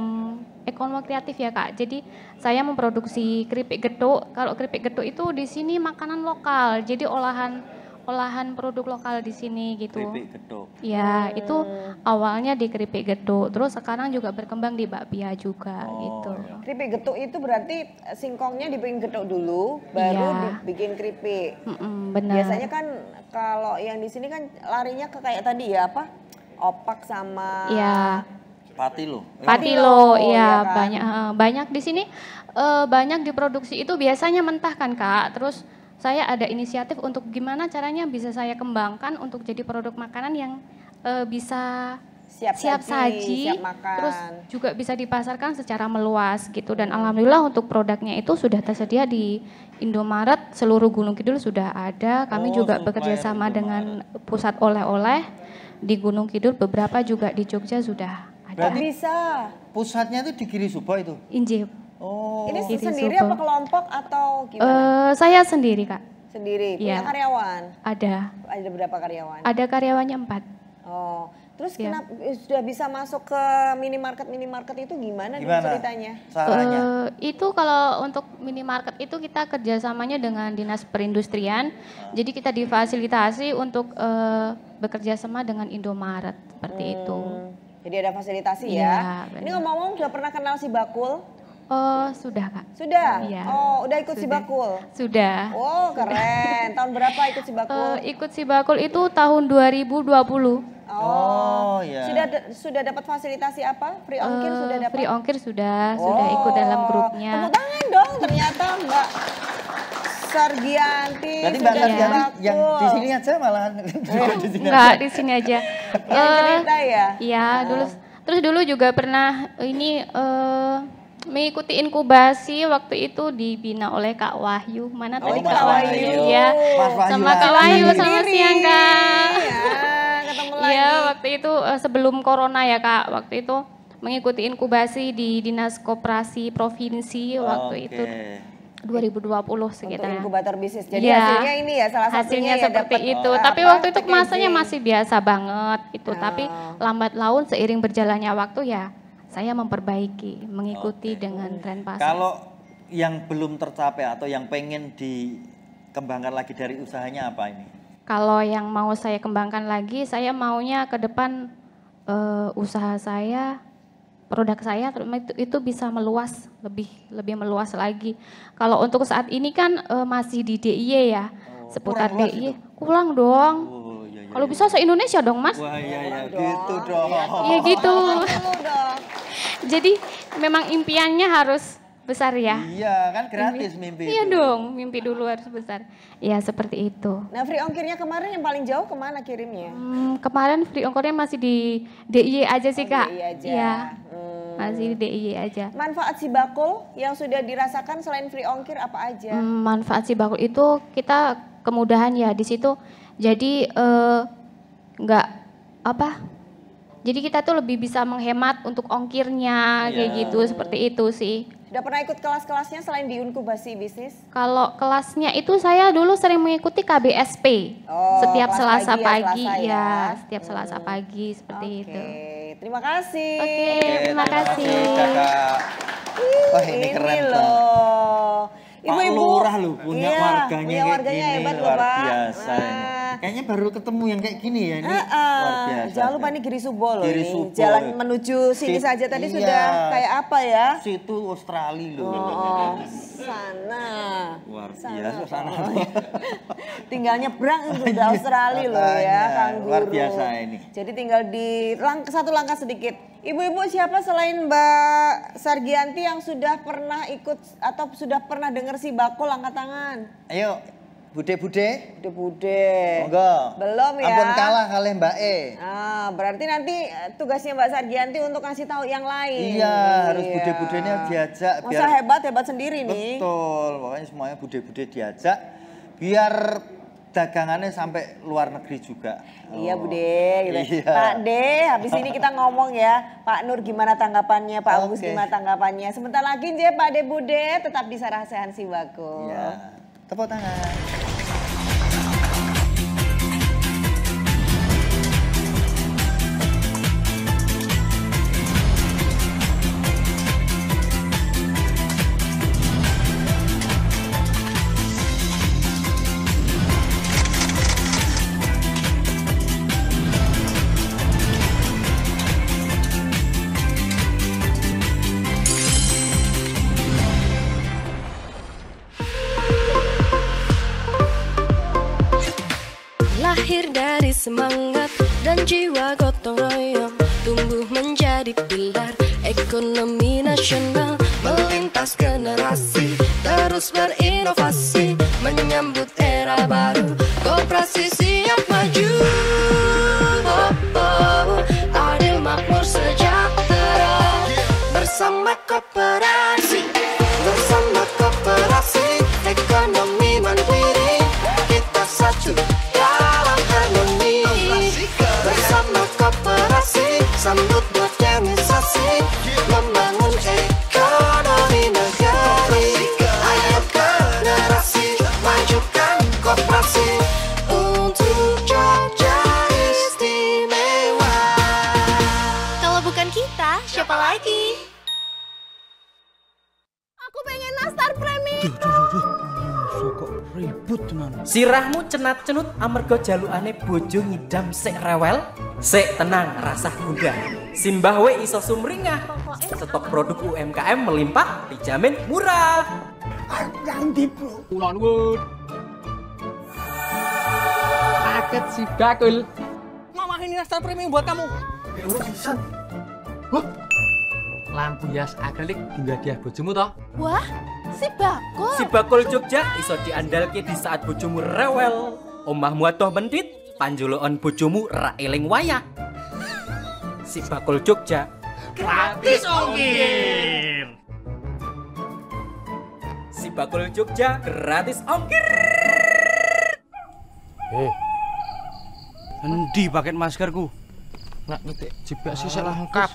[SPEAKER 8] ekonomi kreatif ya Kak. Jadi saya memproduksi keripik getuk. Kalau keripik getuk itu di sini makanan lokal. Jadi olahan produk lokal di sini gitu.
[SPEAKER 2] Keripik getuk.
[SPEAKER 8] Ya, itu awalnya di keripik getuk. Terus sekarang juga berkembang di bakpia juga gitu.
[SPEAKER 1] Keripik getuk itu berarti singkongnya dibikin getuk dulu, baru dibikin keripik.
[SPEAKER 8] Benar.
[SPEAKER 1] Biasanya kan kalau yang di sini kan larinya ke kayak tadi ya apa? Opak sama
[SPEAKER 2] Patilo.
[SPEAKER 8] Patilo,
[SPEAKER 1] ya
[SPEAKER 8] kan? banyak di sini banyak diproduksi itu biasanya mentah kan Kak. Terus saya ada inisiatif untuk gimana caranya bisa saya kembangkan untuk jadi produk makanan yang bisa siap saji,
[SPEAKER 1] siap makan.
[SPEAKER 8] Terus juga bisa dipasarkan secara meluas gitu. Dan alhamdulillah untuk produknya itu sudah tersedia di Indomaret, seluruh Gunung Kidul sudah ada. Kami juga bekerja sama dengan pusat oleh-oleh di Gunung Kidul, beberapa juga di Jogja sudah ada.
[SPEAKER 2] Berarti
[SPEAKER 1] bisa.
[SPEAKER 2] Pusatnya itu di Giri Subo itu?
[SPEAKER 8] Injip.
[SPEAKER 2] Oh.
[SPEAKER 1] Ini
[SPEAKER 8] Giri
[SPEAKER 1] sendiri
[SPEAKER 8] Subo.
[SPEAKER 1] apa kelompok atau gimana?
[SPEAKER 8] Saya sendiri Kak.
[SPEAKER 1] Sendiri. Punya
[SPEAKER 8] Iya.
[SPEAKER 1] karyawan?
[SPEAKER 8] Ada.
[SPEAKER 1] Ada berapa karyawan?
[SPEAKER 8] Ada karyawannya 4.
[SPEAKER 1] Oh, terus
[SPEAKER 8] Iya.
[SPEAKER 1] kenapa sudah bisa masuk ke minimarket itu gimana nih ceritanya?
[SPEAKER 2] Caranya?
[SPEAKER 8] Itu kalau untuk minimarket itu kita kerjasamanya dengan Dinas Perindustrian. Jadi kita difasilitasi untuk bekerja sama dengan Indomaret seperti itu.
[SPEAKER 1] Jadi ada fasilitasi
[SPEAKER 8] Iya,
[SPEAKER 1] ya.
[SPEAKER 8] benar.
[SPEAKER 1] Ini ngomong-ngomong sudah pernah kenal si Bakul?
[SPEAKER 8] Oh, sudah Kak.
[SPEAKER 1] Sudah?
[SPEAKER 8] Iya.
[SPEAKER 1] Oh, udah ikut si
[SPEAKER 8] Sudah.
[SPEAKER 1] Bakul?
[SPEAKER 8] Sudah.
[SPEAKER 1] Oh, keren. Tahun berapa ikut si Bakul?
[SPEAKER 8] Ikut si Bakul itu tahun 2020.
[SPEAKER 2] Oh, ya.
[SPEAKER 1] Sudah dapat fasilitasi apa? Free ongkir sudah dapat?
[SPEAKER 8] Free ongkir sudah ikut dalam grupnya.
[SPEAKER 1] Tepuk tangan dong, ternyata Mbak Sargianti.
[SPEAKER 2] Berarti Mbak
[SPEAKER 1] sudah
[SPEAKER 2] Sargianti
[SPEAKER 1] Bakul.
[SPEAKER 2] yang di sini aja malahan juga di sini
[SPEAKER 8] Enggak,
[SPEAKER 2] aja.
[SPEAKER 8] di sini aja.
[SPEAKER 1] Yang cerita ya?
[SPEAKER 8] Iya, dulu juga pernah ini mengikuti inkubasi waktu itu dibina oleh Kak Wahyu. Mana tadi
[SPEAKER 1] itu
[SPEAKER 8] Kak
[SPEAKER 1] Kak
[SPEAKER 8] Wahyu?
[SPEAKER 1] Wahyu.
[SPEAKER 8] Iya.
[SPEAKER 2] Mas Wahyu
[SPEAKER 8] Sama
[SPEAKER 2] lagi.
[SPEAKER 8] Kak Wahyu, selamat
[SPEAKER 1] Sendiri.
[SPEAKER 8] siang Kak.
[SPEAKER 1] Ya, ketemu lagi.
[SPEAKER 8] Iya, waktu itu sebelum corona ya Kak. Waktu itu mengikuti inkubasi di Dinas Koperasi Provinsi waktu itu 2020
[SPEAKER 1] Untuk
[SPEAKER 8] sekitar.
[SPEAKER 1] inkubator bisnis. Jadi
[SPEAKER 8] Iya.
[SPEAKER 1] hasilnya ini ya salah satunya
[SPEAKER 8] Hasilnya
[SPEAKER 1] ya
[SPEAKER 8] seperti
[SPEAKER 1] dapat,
[SPEAKER 8] itu.
[SPEAKER 1] apa,
[SPEAKER 8] Tapi waktu itu
[SPEAKER 1] packaging.
[SPEAKER 8] kemasannya masih biasa banget itu. Tapi lambat laun seiring berjalannya waktu ya saya memperbaiki, mengikuti dengan tren pasar.
[SPEAKER 2] Kalau yang belum tercapai atau yang pengen dikembangkan lagi dari usahanya apa ini?
[SPEAKER 8] Kalau yang mau saya kembangkan lagi, saya maunya ke depan usaha saya, produk saya itu bisa meluas, lebih meluas lagi. Kalau untuk saat ini kan masih di DIY ya, seputar
[SPEAKER 2] kurang luas
[SPEAKER 8] DIY.
[SPEAKER 2] itu?
[SPEAKER 8] Kurang dong.
[SPEAKER 2] Oh, iya, iya.
[SPEAKER 8] Kalau bisa se-Indonesia dong Mas.
[SPEAKER 2] Wah, iya gitu dong.
[SPEAKER 8] Iya gitu.
[SPEAKER 1] Dulu dong.
[SPEAKER 8] Jadi memang impiannya harus besar ya.
[SPEAKER 2] Iya, kan gratis mimpi
[SPEAKER 8] Iya
[SPEAKER 2] itu.
[SPEAKER 8] dong, mimpi dulu harus besar. Ya seperti itu.
[SPEAKER 1] Nah, free ongkirnya kemarin yang paling jauh kemana kirimnya?
[SPEAKER 8] Kemarin free ongkornya masih di DIY aja sih Kak.
[SPEAKER 1] DIY aja.
[SPEAKER 8] Iya, masih di DIY aja.
[SPEAKER 1] Manfaat si Bakul yang sudah dirasakan selain free ongkir apa aja?
[SPEAKER 8] Manfaat si bakul itu kita kemudahan ya di situ. Jadi nggak apa? Jadi kita tuh lebih bisa menghemat untuk ongkirnya kayak gitu, seperti itu sih.
[SPEAKER 1] Sudah pernah ikut kelas-kelasnya selain di inkubasi bisnis?
[SPEAKER 8] Kalau kelasnya itu saya dulu sering mengikuti KBSP.
[SPEAKER 1] Oh,
[SPEAKER 8] Setiap
[SPEAKER 1] kelas
[SPEAKER 8] Selasa
[SPEAKER 1] pagi ya,
[SPEAKER 8] pagi
[SPEAKER 1] Selasa ya.
[SPEAKER 8] setiap Selasa pagi seperti itu.
[SPEAKER 1] Terima kasih.
[SPEAKER 8] Oke, terima kasih.
[SPEAKER 2] Kakak. Wah, ini keren Pak.
[SPEAKER 1] loh.
[SPEAKER 2] Pak Lurah loh punya
[SPEAKER 1] Iya,
[SPEAKER 2] warganya
[SPEAKER 1] punya
[SPEAKER 2] kayak
[SPEAKER 1] warganya
[SPEAKER 2] gini,
[SPEAKER 1] hebat loh,
[SPEAKER 2] luar
[SPEAKER 1] Pak.
[SPEAKER 2] biasa ini. Kayaknya baru ketemu yang kayak gini ya ini. Luar biasa.
[SPEAKER 1] Jangan lupa ini Giri Subo loh
[SPEAKER 2] Giri
[SPEAKER 1] ini.
[SPEAKER 2] Subo.
[SPEAKER 1] Jalan menuju sini saja tadi
[SPEAKER 2] Iya.
[SPEAKER 1] sudah kayak apa ya?
[SPEAKER 2] Situ Australia loh.
[SPEAKER 1] Oh, sana.
[SPEAKER 2] Luar
[SPEAKER 1] Sana,
[SPEAKER 2] biasa sana.
[SPEAKER 1] Tinggal nyebrang itu udah Australia loh ya,
[SPEAKER 2] Makanya,
[SPEAKER 1] Kang Guru.
[SPEAKER 2] luar biasa ini.
[SPEAKER 1] Jadi tinggal di satu langkah sedikit. Ibu-ibu siapa selain Mbak Sargianti yang sudah pernah ikut atau sudah pernah dengar si Bakul, angkat tangan.
[SPEAKER 2] Ayo, Bude-bude?
[SPEAKER 1] Bude-bude.
[SPEAKER 2] Enggak.
[SPEAKER 1] Belum ya?
[SPEAKER 2] Ampun kalah kalih Mbak E.
[SPEAKER 1] Berarti nanti tugasnya Mbak Sargianti untuk ngasih tahu yang lain.
[SPEAKER 2] Iya, harus bude-budenya diajak.
[SPEAKER 1] Masa hebat sendiri nih.
[SPEAKER 2] Betul, pokoknya semuanya bude-bude diajak. Biar dagangannya sampai luar negeri juga.
[SPEAKER 1] Iya Bude, gitu.
[SPEAKER 2] Iya.
[SPEAKER 1] Pak D, habis ini kita ngomong ya. Pak Nur gimana tanggapannya, Pak Agus gimana tanggapannya. Sebentar lagi je Pak D Bude tetap di Sarasehan Simbako.
[SPEAKER 2] Iya, tepuk tangan.
[SPEAKER 9] Lahir dari semangat dan jiwa gotong royong, tumbuh menjadi pilar ekonomi nasional, melintas generasi, terus berinovasi, menyambut era baru, koperasi siap maju. Adil makmur sejahtera, bersama koperasi, bersama koperasi, ekonomi mandiri, kita satu. Bersama koperasi, sambut modernisasi, membangun ekonomi negeri. Ayo generasi, majukan koperasi untuk Jogja istimewa.
[SPEAKER 10] Kalau bukan kita, siapa lagi? Aku pengen nastar premi.
[SPEAKER 11] Kok ribut tenan.
[SPEAKER 12] Sirahmu cenat-cenut amarga jalukane bojo ngidam sik rewel, sik tenang rasah gundah. Simbah we iso sumringah. Stok produk UMKM melimpah dijamin murah.
[SPEAKER 11] Ganti bro.
[SPEAKER 13] Ulon wud. Paket si bakul. Mama ini nastar premium buat kamu. Lampu hias akrilik hingga dia bojomu toh.
[SPEAKER 10] Wah, si bakul.
[SPEAKER 12] Si bakul Jogja iso diandalke di saat bojomu rewel. Omahmu atoh mendit, panjulukan bojomu ra eling wayah. Si bakul Jogja
[SPEAKER 13] Gratis ongkir.
[SPEAKER 12] Si bakul Jogja gratis ongkir.
[SPEAKER 11] Endi paket maskerku? Nak ngetik jebak sih salah lengkap.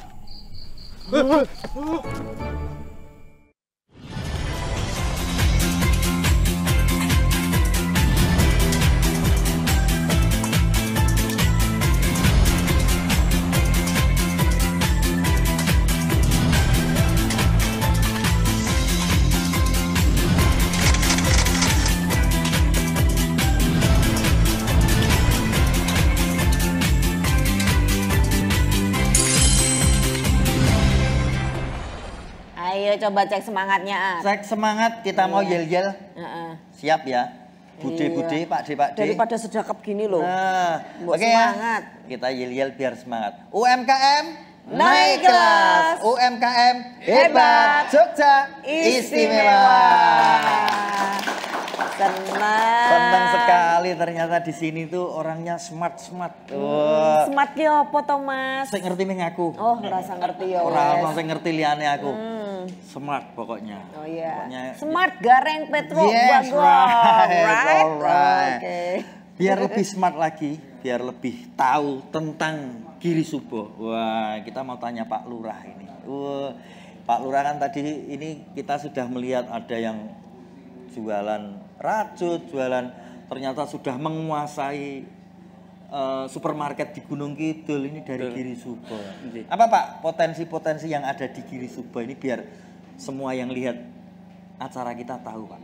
[SPEAKER 1] Ayo coba cek semangatnya.
[SPEAKER 2] Cek semangat, kita mau yel-yel. Siap ya. Bude-bude, Pak D, Pak D.
[SPEAKER 1] Daripada sedekap gini loh.
[SPEAKER 2] Nah,
[SPEAKER 1] oke
[SPEAKER 2] semangat. Ya. Kita yel-yel biar semangat. UMKM
[SPEAKER 1] naik kelas.
[SPEAKER 2] UMKM hebat. Jogja istimewa. Senang sekali ternyata di sini tuh orangnya smart.
[SPEAKER 1] Smart ki apa to, Mas?
[SPEAKER 2] Saya ngerti mengaku.
[SPEAKER 1] Oh, rasa ngerti ya.
[SPEAKER 2] Orang saya ngerti liane aku. Smart pokoknya.
[SPEAKER 1] Oh iya.
[SPEAKER 2] Pokoknya,
[SPEAKER 1] smart gareng Petro
[SPEAKER 2] yes, right.
[SPEAKER 1] Okay.
[SPEAKER 2] Biar lebih smart lagi, biar lebih tahu tentang Giri Subo. Wah, kita mau tanya Pak Lurah ini. Pak Lurah kan tadi ini kita sudah melihat ada yang jualan rajut, ternyata sudah menguasai supermarket di Gunung Kidul ini dari Giri Subo. Apa Pak potensi-potensi yang ada di Giri Subo ini biar semua yang lihat acara kita tahu Pak?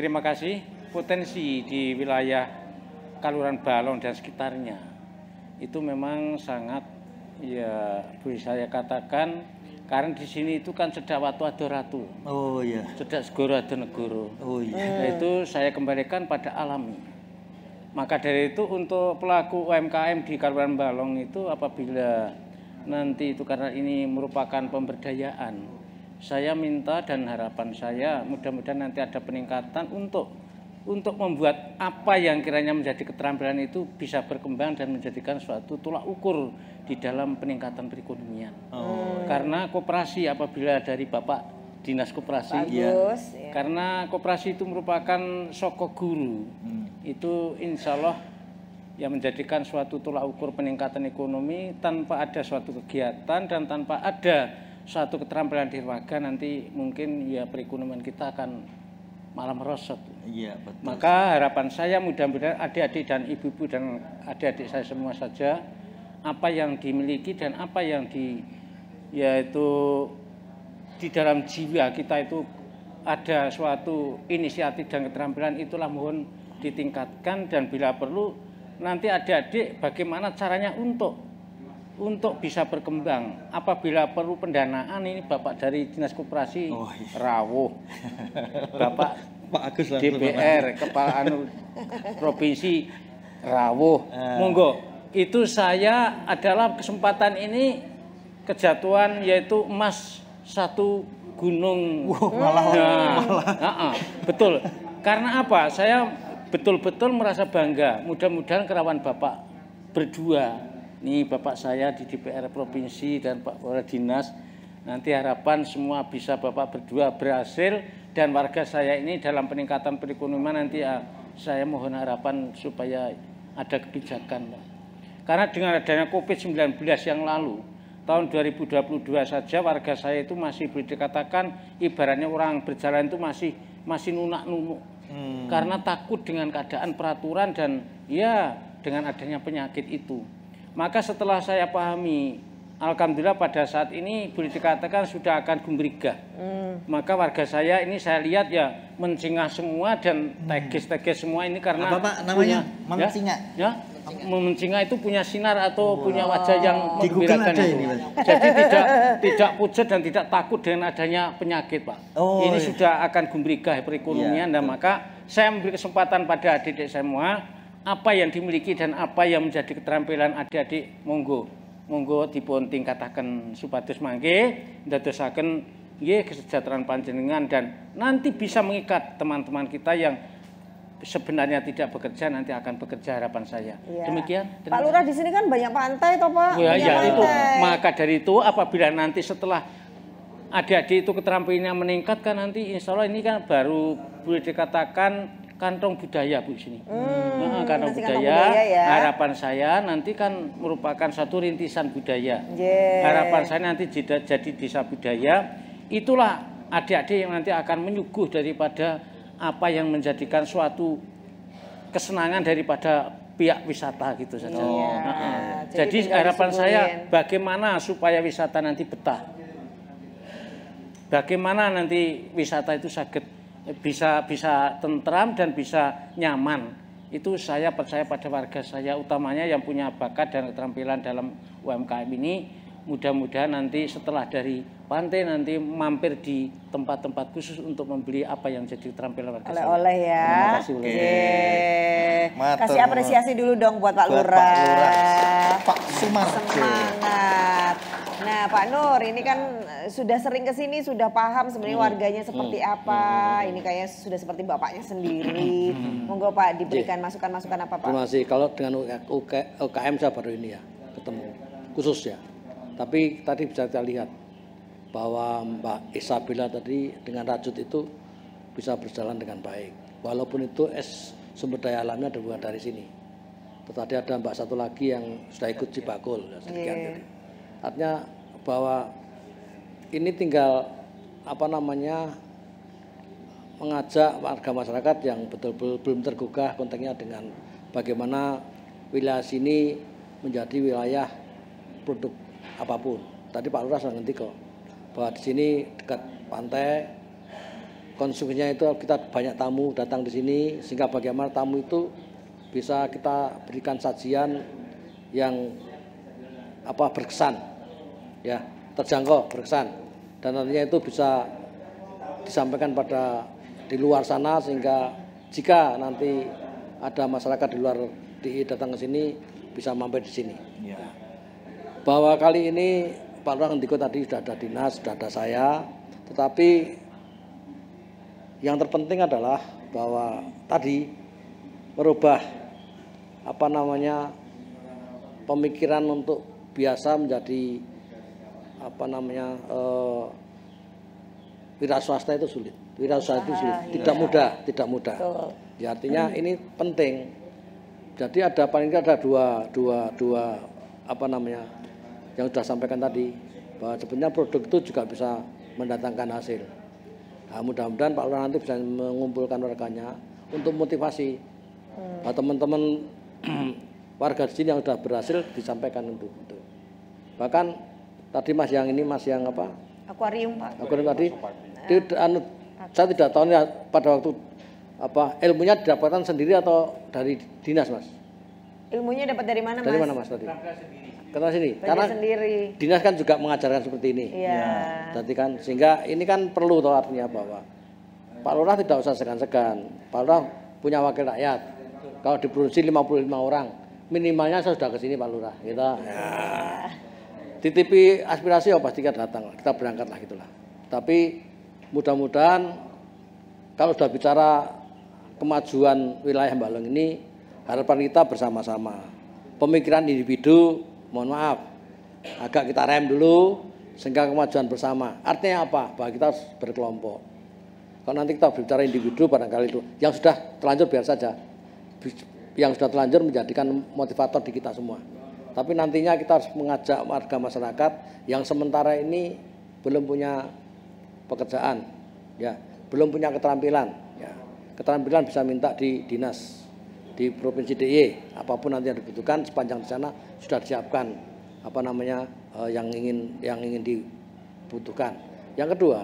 [SPEAKER 5] Terima kasih. Potensi di wilayah Kelurahan Balong dan sekitarnya itu memang sangat ya boleh saya katakan karena di sini itu kan cedak watu ado ratu.
[SPEAKER 2] Oh iya.
[SPEAKER 5] Cedak segoro ado negoro.
[SPEAKER 2] Oh iya.
[SPEAKER 5] Itu saya kembalikan pada alam. Maka dari itu untuk pelaku UMKM di Kelurahan Balong itu apabila nanti itu karena ini merupakan pemberdayaan, saya minta dan harapan saya mudah-mudahan nanti ada peningkatan untuk untuk membuat apa yang kiranya menjadi keterampilan itu bisa berkembang dan menjadikan suatu tolak ukur di dalam peningkatan perekonomian. Karena koperasi apabila dari Bapak Dinas Koperasi,
[SPEAKER 1] bagus,
[SPEAKER 5] ya. Karena koperasi itu merupakan soko guru, itu insya Allah yang menjadikan suatu tolak ukur peningkatan ekonomi tanpa ada suatu kegiatan dan tanpa ada suatu keterampilan di warga, nanti mungkin ya perekonomian kita akan malah merosot.
[SPEAKER 2] Iya, betul.
[SPEAKER 5] Maka harapan saya mudah-mudahan adik-adik dan ibu-ibu dan adik-adik saya semua saja, apa yang dimiliki dan apa yang yaitu di dalam jiwa kita itu ada suatu inisiatif dan keterampilan, itulah mohon ditingkatkan, dan bila perlu nanti adik-adik bagaimana caranya untuk bisa berkembang. Apabila perlu pendanaan, ini Bapak dari Dinas Koperasi rawuh, Bapak
[SPEAKER 2] Pak Agus
[SPEAKER 5] DPR Kepala Provinsi rawuh, monggo. Itu saya adalah kesempatan ini kejatuhan yaitu emas 1 gunung. Betul. Karena apa? Saya betul-betul merasa bangga. Mudah-mudahan kerawan Bapak berdua, nih Bapak saya di DPR Provinsi dan Pak Kepala Dinas, nanti harapan semua bisa Bapak berdua berhasil, dan warga saya ini dalam peningkatan perekonomian nanti saya mohon harapan supaya ada kebijakan. Karena dengan adanya COVID-19 yang lalu, tahun 2022 saja warga saya itu masih boleh dikatakan ibaratnya orang berjalan itu masih nunak-nunuk. Karena takut dengan keadaan peraturan dan ya dengan adanya penyakit itu. Maka setelah saya pahami, alhamdulillah pada saat ini boleh dikatakan sudah akan gumbrigah. Maka warga saya ini saya lihat ya mencingah semua dan teges-teges semua ini karena
[SPEAKER 2] apa Pak namanya? Mencingah.
[SPEAKER 5] Ya. Mencingah itu punya sinar atau punya wajah yang
[SPEAKER 2] menggembirakan
[SPEAKER 5] itu. Jadi tidak pucat dan tidak takut dengan adanya penyakit, Pak. Ini sudah akan gumbrigah perekonomian, dan maka saya memberi kesempatan pada adik-adik semua apa yang dimiliki dan apa yang menjadi keterampilan adik-adik, monggo dipun tingkataken supados mangke ndadosaken nggih kesejahteraan panjenengan, dan nanti bisa mengikat teman-teman kita yang sebenarnya tidak bekerja nanti akan bekerja, harapan saya. Ya. Demikian.
[SPEAKER 1] Pak Lurah, di sini kan banyak pantai toh Pak.
[SPEAKER 5] Ya, itu. Maka dari itu apabila nanti setelah adik-adik itu keterampilannya meningkat kan nanti insya Allah ini kan baru boleh dikatakan kantong budaya Bu sini. Kantong budaya ya. Harapan saya nanti kan merupakan satu rintisan budaya. Harapan saya nanti jadi desa budaya. Itulah adik-adik yang nanti akan menyuguh daripada apa yang menjadikan suatu kesenangan daripada pihak wisata gitu saja. Jadi harapan saya bagaimana supaya wisata nanti betah. Bagaimana nanti wisata itu bisa tentram dan bisa nyaman. Itu saya percaya pada warga saya, utamanya yang punya bakat dan keterampilan dalam UMKM ini. Mudah-mudahan nanti setelah dari pantai nanti mampir di tempat-tempat khusus untuk membeli apa yang jadi keterampilan warga saya.
[SPEAKER 1] Oleh-oleh ya.
[SPEAKER 5] Terima kasih.
[SPEAKER 1] Kasih apresiasi dulu dong buat Pak Lurah.
[SPEAKER 2] Pak Sumar.
[SPEAKER 1] Semangat. Nah Pak Nur, ini kan sudah sering kesini, sudah paham sebenarnya warganya seperti apa. Ini kayaknya sudah seperti bapaknya sendiri. Monggo Pak diberikan masukan-masukan apa Pak?
[SPEAKER 4] Terima kasih. Kalau dengan UKM saya baru ini ya ketemu khusus ya. Tapi tadi bisa kita lihat bahwa Mbak Isabella tadi dengan rajut itu bisa berjalan dengan baik. Walaupun itu sumber daya alamnya bukan dari sini. Tadi ada Mbak satu lagi yang sudah ikut Cibakul. Artinya bahwa ini tinggal mengajak warga masyarakat yang betul-betul belum tergugah konteksnya dengan bagaimana wilayah sini menjadi wilayah produk apapun. Tadi Pak Lurah sudah ngerti kok bahwa di sini dekat pantai, konsumsinya itu kita banyak tamu datang di sini, sehingga bagaimana tamu itu bisa kita berikan sajian yang berkesan, ya terjangkau, berkesan, dan nantinya itu bisa disampaikan pada di luar sana, sehingga jika nanti ada masyarakat di luar datang ke sini bisa mampir di sini. Ya. Bahwa kali ini Pak Lurah Ndiko tadi sudah ada dinas, sudah ada saya, tetapi yang terpenting adalah bahwa tadi merubah apa namanya pemikiran untuk biasa menjadi apa namanya wira swasta itu sulit. Wira swasta itu sulit, tidak mudah, tidak mudah. Ya, artinya ini penting. Jadi ada paling tidak ada dua apa namanya yang sudah sampaikan tadi, bahwa sebenarnya produk itu juga bisa mendatangkan hasil. Nah, mudah-mudahan Pak Lurah nanti bisa mengumpulkan warganya untuk motivasi teman-teman warga di sini yang sudah berhasil disampaikan untuk itu. Bahkan tadi Mas yang ini Mas yang apa?
[SPEAKER 1] Akuarium Pak.
[SPEAKER 4] Akuarium tadi. Saya tidak tahu ya pada waktu apa ilmunya didapatkan sendiri atau dari dinas Mas?
[SPEAKER 1] Ilmunya dapat dari mana Mas?
[SPEAKER 4] Dari mana Mas tadi? Karena sini. Karena
[SPEAKER 1] sendiri.
[SPEAKER 4] Dinas kan juga mengajarkan seperti ini.
[SPEAKER 1] Iya.
[SPEAKER 4] Jadi kan sehingga ini kan perlu toh artinya bahwa Pak Lurah tidak usah segan-segan. Pak Lurah punya wakil rakyat. Kalau diproduksi 55 orang, minimalnya saya sudah ke sini Pak Lurah. Kita titipi aspirasi pasti kita datang, kita berangkat lah gitulah. Tapi mudah-mudahan kalau sudah bicara kemajuan wilayah Balong ini, harapan kita bersama-sama. Pemikiran individu, mohon maaf, agak kita rem dulu sehingga kemajuan bersama. Artinya apa? Bahwa kita harus berkelompok. Kalau nanti kita bicara individu barangkali itu yang sudah terlanjur biar saja. Yang sudah terlanjur menjadikan motivator di kita semua. Tapi nantinya kita harus mengajak warga masyarakat yang sementara ini belum punya pekerjaan, ya, belum punya keterampilan, ya. Keterampilan bisa minta di dinas, di provinsi DIY, apapun nanti yang dibutuhkan sepanjang di sana sudah disiapkan apa namanya yang ingin dibutuhkan. Yang kedua,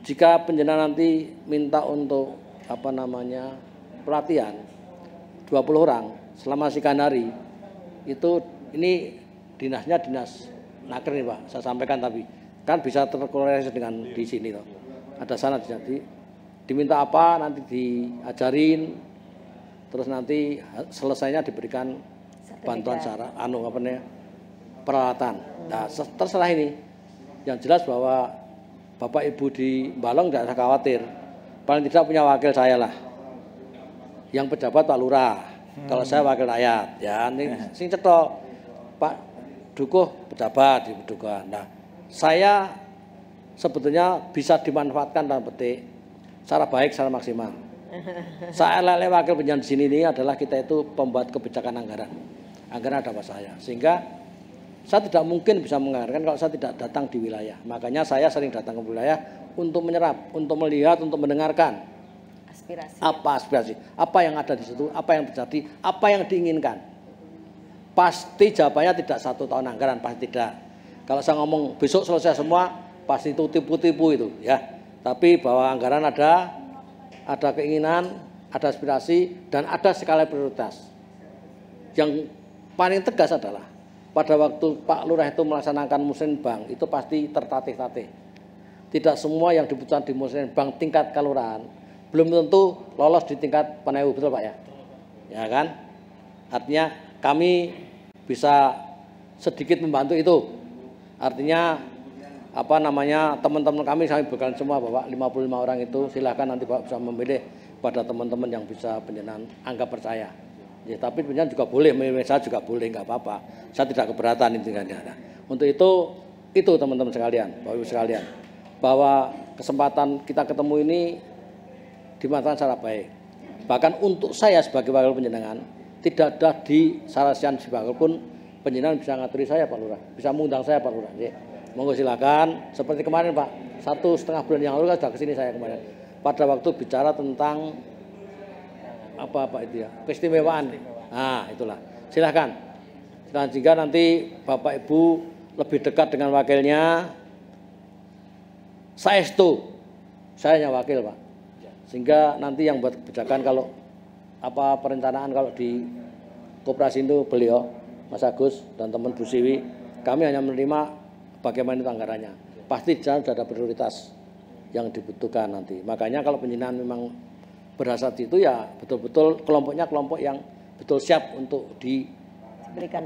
[SPEAKER 4] jika penjenengan nanti minta untuk apa namanya pelatihan 20 orang selama sekian hari, itu ini dinasnya dinas Naker nih Pak, saya sampaikan tapi kan bisa terkorelasi dengan di sini toh. Ada sana jadi diminta apa nanti diajarin, terus nanti selesainya diberikan bantuan cara peralatan. Nah, terserah ini. Yang jelas bahwa Bapak Ibu di Balong tidak usah khawatir. Paling tidak punya wakil saya lah. Yang pejabat Pak Lurah. Kalau saya wakil rakyat, ya ini sing cetok Pak Dukuh pejabat dibutuhkan. Nah, saya sebetulnya bisa dimanfaatkan dalam petik secara baik, secara maksimal. Saya wakil penjabat di sini ini adalah kita itu pembuat kebijakan anggaran. Anggaran ada pada saya, sehingga saya tidak mungkin bisa menganggarkan kalau saya tidak datang di wilayah. Makanya saya sering datang ke wilayah untuk menyerap, untuk melihat, untuk mendengarkan aspirasi, apa yang ada di situ, apa yang terjadi, apa yang diinginkan. Pasti jawabannya tidak 1 tahun anggaran, pasti tidak. Kalau saya ngomong besok selesai semua, pasti itu tipu-tipu itu, ya. Tapi bahwa anggaran ada keinginan, ada aspirasi, dan ada skala prioritas. Yang paling tegas adalah pada waktu Pak Lurah itu melaksanakan musrenbang itu pasti tertatih-tatih. Tidak semua yang dibutuhkan di musrenbang tingkat kelurahan belum tentu lolos di tingkat PNEU, betul Pak ya? Ya kan? Artinya kami bisa sedikit membantu itu. Artinya apa namanya teman-teman kami berikan semua Bapak 55 orang itu silakan nanti Bapak bisa memilih pada teman-teman yang bisa penjenengan anggap percaya. Ya, tapi penjenengan juga boleh memilih saya juga boleh, nggak apa-apa. Saya tidak keberatan itu kan. Untuk itu teman-teman sekalian, Bapak Ibu sekalian, bahwa kesempatan kita ketemu ini dimanfaatkan secara baik. Bahkan untuk saya sebagai wakil penjenengan tidak ada di sarasian sebagai pun penjenengan bisa ngaturi saya Pak Lurah, bisa mengundang saya Pak Lurah. Ya. Monggo silakan. Seperti kemarin Pak, 1,5 bulan yang lalu kan sudah kesini saya kemarin. Pada waktu bicara tentang apa itu ya, keistimewaan. Nah itulah. Silakan. Dan jika nanti Bapak Ibu lebih dekat dengan wakilnya, saestu, saya hanya wakil Pak. Sehingga nanti yang buat kebijakan kalau apa perencanaan kalau di koperasi itu beliau Mas Agus dan teman Bu Siwi, kami hanya menerima bagaimana itu anggarannya. Pasti sudah ada prioritas yang dibutuhkan nanti. Makanya kalau penjenengan memang berasal itu ya betul-betul kelompoknya kelompok yang betul siap untuk diberikan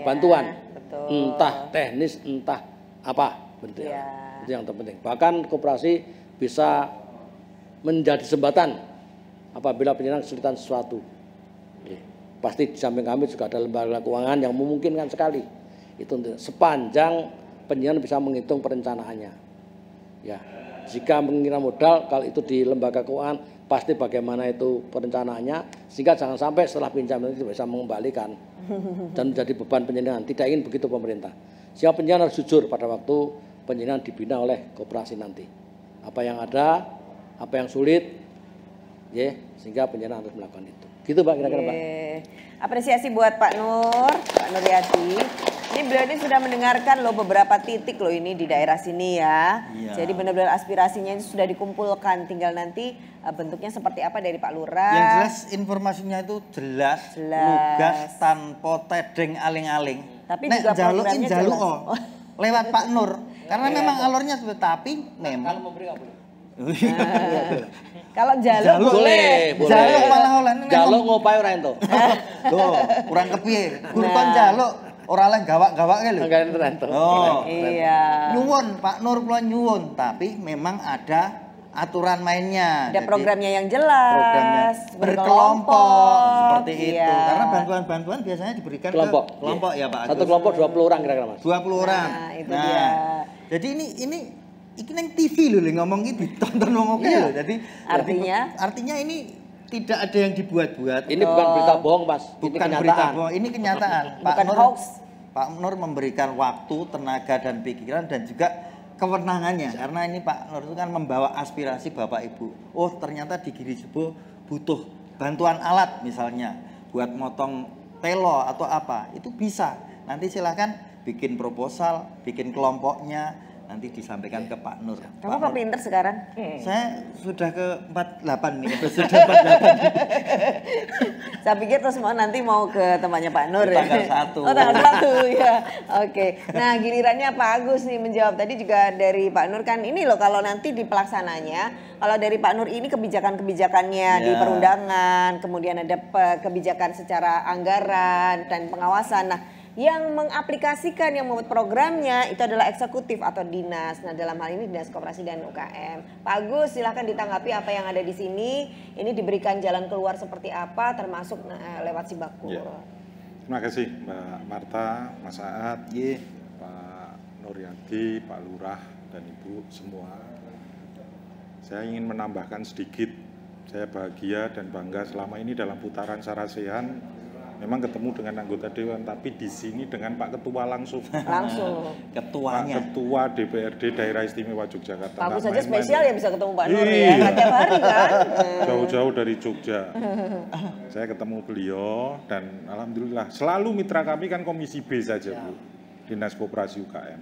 [SPEAKER 4] bantuan.
[SPEAKER 1] Betul.
[SPEAKER 4] Entah teknis, entah apa bentuknya. Ya. Itu yang terpenting. Bahkan koperasi bisa menjadi jembatan apabila penjenengan kesulitan sesuatu. Pasti di samping kami juga ada lembaga keuangan yang memungkinkan sekali. Itu sepanjang penjenengan bisa menghitung perencanaannya. Ya, jika mengira modal, kalau itu di lembaga keuangan pasti bagaimana itu perencanaannya, sehingga jangan sampai setelah pinjam nanti bisa mengembalikan dan menjadi beban penjenengan. Tidak ingin begitu pemerintah. Sehingga penjenengan harus jujur pada waktu penjenengan dibina oleh koperasi nanti. Apa yang ada, apa yang sulit, ya, sehingga penjenengan harus melakukan itu. Gitu Mbak, kira-kira Mbak.
[SPEAKER 1] Apresiasi buat Pak Nuryati. Ini beliau ini sudah mendengarkan loh beberapa titik loh ini di daerah sini ya.
[SPEAKER 2] Iya.
[SPEAKER 1] Jadi benar-benar aspirasinya ini sudah dikumpulkan. Tinggal nanti bentuknya seperti apa dari Pak Lurah.
[SPEAKER 2] Yang jelas informasinya itu jelas. Lugas, tanpa tedeng aling-aling.
[SPEAKER 1] Tapi
[SPEAKER 2] nek
[SPEAKER 1] juga programnya
[SPEAKER 2] jaluk
[SPEAKER 1] jelas.
[SPEAKER 2] Lewat Pak Nur. Karena memang alurnya seperti tapi memang.
[SPEAKER 4] Kalau memberi nggak boleh.
[SPEAKER 1] Kalau jaluk
[SPEAKER 4] boleh.
[SPEAKER 2] Jaluk malah oleh.
[SPEAKER 4] Jaluk ngopai ora ento.
[SPEAKER 2] Loh, kurang kepiye. Gurkon jaluk ora oleh gawak-gawak lho.
[SPEAKER 4] Enggak ento.
[SPEAKER 2] Oh.
[SPEAKER 1] Iya.
[SPEAKER 2] Nyuwun Pak Nur kula nyuwun, tapi memang ada aturan mainnya.
[SPEAKER 1] Ada programnya yang jelas.
[SPEAKER 2] Programnya berkelompok seperti itu.
[SPEAKER 1] Iya.
[SPEAKER 2] Karena bantuan-bantuan biasanya diberikan
[SPEAKER 4] Kelompok.
[SPEAKER 2] ke kelompok ya Pak.
[SPEAKER 4] Satu kelompok 20 orang kira-kira Mas.
[SPEAKER 2] 20 orang.
[SPEAKER 1] Nah, itu dia.
[SPEAKER 2] Jadi ini nang TV lho ngomong iki ditonton wong oke lho. Jadi artinya ini tidak ada yang dibuat-buat.
[SPEAKER 4] Ini bukan berita bohong, Mas.
[SPEAKER 2] Bukan
[SPEAKER 4] ini
[SPEAKER 2] berita bohong, ini kenyataan.
[SPEAKER 1] Bukan hoax.
[SPEAKER 2] Pak Nur memberikan waktu, tenaga dan pikiran dan juga kewenangannya. Karena ini Pak Nur itu kan membawa aspirasi Bapak Ibu. Oh, ternyata di Giri Subo butuh bantuan alat misalnya buat motong telo atau apa. Itu bisa. Nanti silahkan bikin proposal, bikin kelompoknya. Nanti disampaikan ke Pak Nur.
[SPEAKER 1] Kamu kok pinter sekarang?
[SPEAKER 2] Saya sudah ke 48 nih. Sudah 48.
[SPEAKER 1] Saya pikir terus nanti mau ke temannya Pak Nur ya.
[SPEAKER 2] Tanggal 1.
[SPEAKER 1] Oh tanggal 1 ya. Oke. Nah gilirannya Pak Agus nih menjawab tadi juga dari Pak Nur kan ini loh kalau nanti di pelaksananya. Kalau dari Pak Nur ini kebijakan-kebijakannya di perundangan. Kemudian ada kebijakan secara anggaran dan pengawasan. Nah yang mengaplikasikan, yang membuat programnya itu adalah eksekutif atau dinas. Nah dalam hal ini Dinas Koperasi dan UKM. Pak Agus silahkan ditanggapi apa yang ada di sini. Ini diberikan jalan keluar seperti apa termasuk lewat Sibakul.
[SPEAKER 3] Ya. Terima kasih Mbak Marta, Mas Aat, Pak Nuryati, Pak Lurah dan Ibu semua. Saya ingin menambahkan sedikit. Saya bahagia dan bangga selama ini dalam putaran Sarasehan memang ketemu dengan anggota dewan, tapi di sini dengan Pak Ketua langsung.
[SPEAKER 2] Ketuanya.
[SPEAKER 3] Pak Ketua DPRD Daerah Istimewa Yogyakarta.
[SPEAKER 1] Pak Agus saja spesial ya bisa ketemu Pak Nur ya, nggak tiap hari kan.
[SPEAKER 3] Jauh-jauh dari Jogja. Saya ketemu beliau dan alhamdulillah selalu mitra kami kan Komisi B saja Bu, Dinas Koperasi UKM.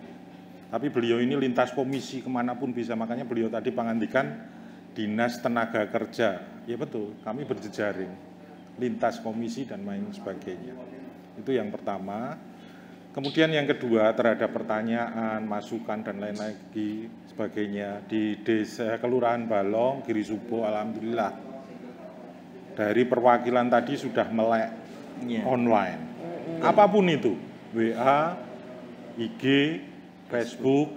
[SPEAKER 3] Tapi beliau ini lintas komisi kemanapun bisa, makanya beliau tadi pangandikan Dinas Tenaga Kerja. Ya betul, kami berjejaring. Lintas komisi dan lain sebagainya. Itu yang pertama. Kemudian yang kedua terhadap pertanyaan, masukan dan lain lagi sebagainya di desa Kelurahan Balong, Giri Subo, alhamdulillah dari perwakilan tadi sudah melek online. Apapun itu, WA, IG, Facebook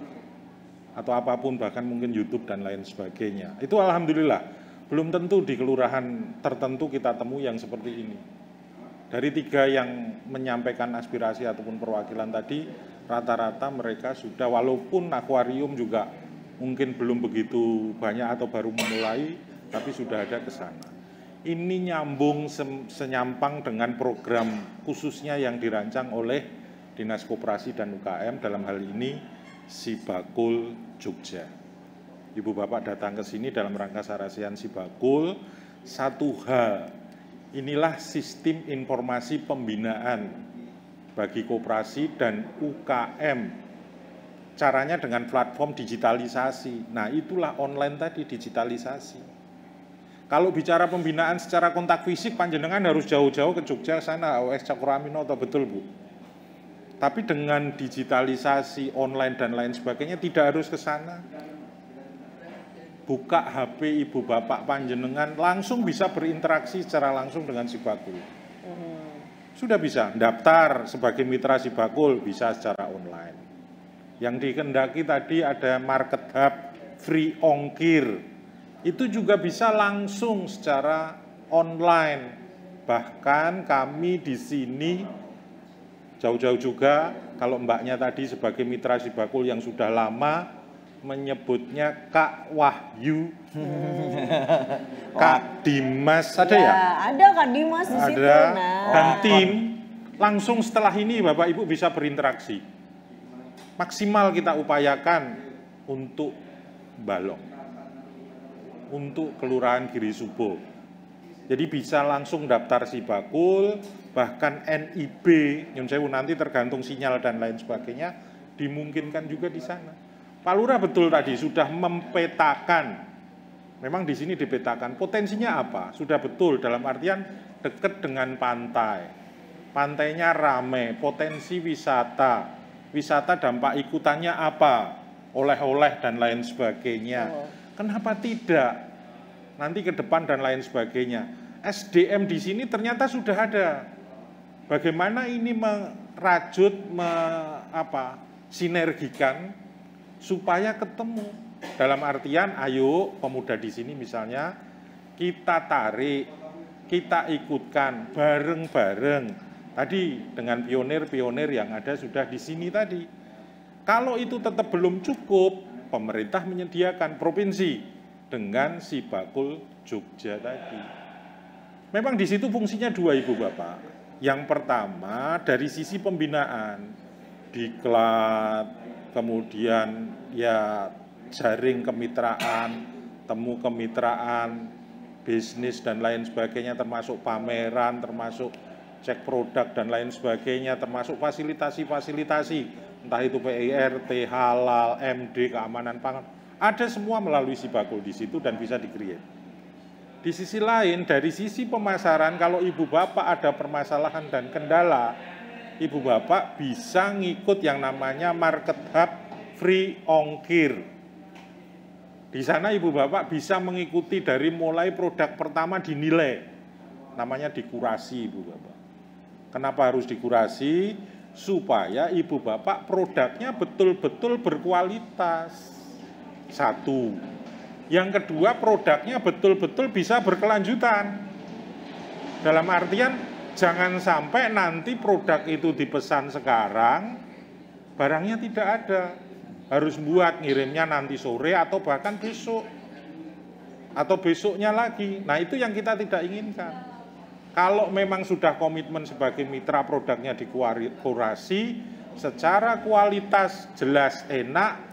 [SPEAKER 3] atau apapun bahkan mungkin YouTube dan lain sebagainya. Itu alhamdulillah. Belum tentu di kelurahan tertentu kita temui yang seperti ini. Dari 3 yang menyampaikan aspirasi ataupun perwakilan tadi, rata-rata mereka sudah, walaupun akuarium juga mungkin belum begitu banyak atau baru memulai, tapi sudah ada ke sana. Ini nyambung senyampang dengan program khususnya yang dirancang oleh Dinas Koperasi dan UKM, dalam hal ini Sibakul Jogja. Ibu Bapak datang ke sini dalam rangka Sarasehan Sibakul. Satu hal, inilah sistem informasi pembinaan bagi koperasi dan UKM. Caranya dengan platform digitalisasi. Nah itulah online tadi, digitalisasi. Kalau bicara pembinaan secara kontak fisik, panjenengan harus jauh-jauh ke Jogja sana, OS Cakuramino atau betul Bu. Tapi dengan digitalisasi online dan lain sebagainya tidak harus ke sana. Buka HP ibu bapak panjenengan, langsung bisa berinteraksi secara langsung dengan Sibakul. Sudah bisa, daftar sebagai mitra Sibakul, bisa secara online. Yang dikehendaki tadi ada market hub, free ongkir. Itu juga bisa langsung secara online. Bahkan kami di sini jauh-jauh juga, kalau mbaknya tadi sebagai mitra Sibakul yang sudah lama, menyebutnya Kak Wahyu, Kak Dimas, ada ya?
[SPEAKER 1] Ada Kak Dimas di situ.
[SPEAKER 3] Ada,
[SPEAKER 1] Nah.
[SPEAKER 3] dan tim langsung setelah ini Bapak Ibu bisa berinteraksi. Maksimal kita upayakan untuk Balong, untuk Kelurahan Giri Subo. Jadi bisa langsung daftar Sibakul, bahkan NIB, nyun sewu nanti tergantung sinyal dan lain sebagainya, dimungkinkan juga di sana. Pak Lurah betul tadi sudah mempetakan, memang di sini dipetakan potensinya apa, sudah betul dalam artian dekat dengan pantai, pantainya rame, potensi wisata, wisata dampak ikutannya apa, oleh-oleh dan lain sebagainya. Kenapa tidak? Nanti ke depan dan lain sebagainya. SDM di sini ternyata sudah ada. Bagaimana ini merajut, sinergikan supaya ketemu. Dalam artian, ayo pemuda di sini misalnya kita tarik, kita ikutkan bareng-bareng. Tadi dengan pionir-pionir yang ada sudah di sini tadi. Kalau itu tetap belum cukup, pemerintah menyediakan provinsi dengan Sibakul Jogja tadi. Memang di situ fungsinya dua Ibu Bapak. Yang pertama dari sisi pembinaan, diklat, kemudian ya jaring kemitraan, temu kemitraan, bisnis dan lain sebagainya, termasuk pameran, termasuk cek produk dan lain sebagainya, termasuk fasilitasi-fasilitasi, entah itu PIRT, halal, MD, keamanan pangan, ada semua melalui Sibakul di situ dan bisa di-create. Di sisi lain, dari sisi pemasaran, kalau Ibu Bapak ada permasalahan dan kendala, Ibu Bapak bisa ngikut yang namanya Market Hub Free Ongkir. Di sana Ibu Bapak bisa mengikuti dari mulai produk pertama dinilai, namanya dikurasi Ibu Bapak. Kenapa harus dikurasi? Supaya Ibu Bapak produknya betul-betul berkualitas. Satu. Yang kedua, produknya betul-betul bisa berkelanjutan. Dalam artian, jangan sampai nanti produk itu dipesan sekarang, barangnya tidak ada. Harus buat ngirimnya nanti sore atau bahkan besok. Atau besoknya lagi. Nah, itu yang kita tidak inginkan. Kalau memang sudah komitmen sebagai mitra produknya dikurasi, secara kualitas jelas enak,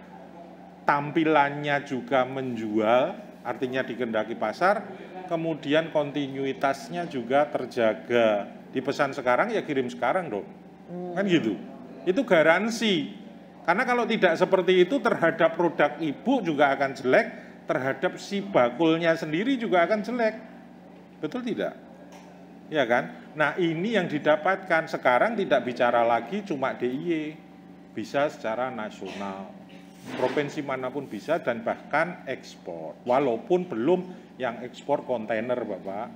[SPEAKER 3] tampilannya juga menjual, artinya dikehendaki pasar, kemudian kontinuitasnya juga terjaga. Dipesan sekarang ya kirim sekarang dong. Kan gitu. Itu garansi. Karena kalau tidak seperti itu terhadap produk ibu juga akan jelek, terhadap si bakulnya sendiri juga akan jelek. Betul tidak? Ya kan? Nah, ini yang didapatkan sekarang tidak bicara lagi cuma DIY, bisa secara nasional. Provinsi manapun bisa dan bahkan ekspor. Walaupun belum yang ekspor kontainer, Bapak.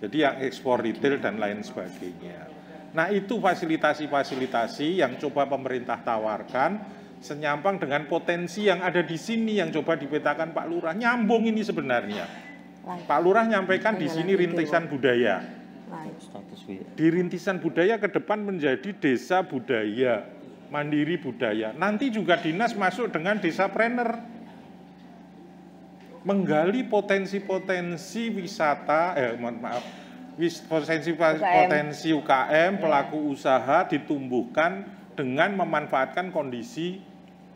[SPEAKER 3] Jadi yang ekspor retail dan lain sebagainya. Nah, itu fasilitasi-fasilitasi yang coba pemerintah tawarkan senyampang dengan potensi yang ada di sini yang coba dipetakan Pak Lurah. Nyambung ini sebenarnya. Pak Lurah nyampaikan di sini rintisan budaya. Di rintisan budaya ke depan menjadi desa budaya, mandiri budaya. Nanti juga dinas masuk dengan desa planner. Menggali potensi-potensi wisata, potensi UKM, pelaku usaha ditumbuhkan dengan memanfaatkan kondisi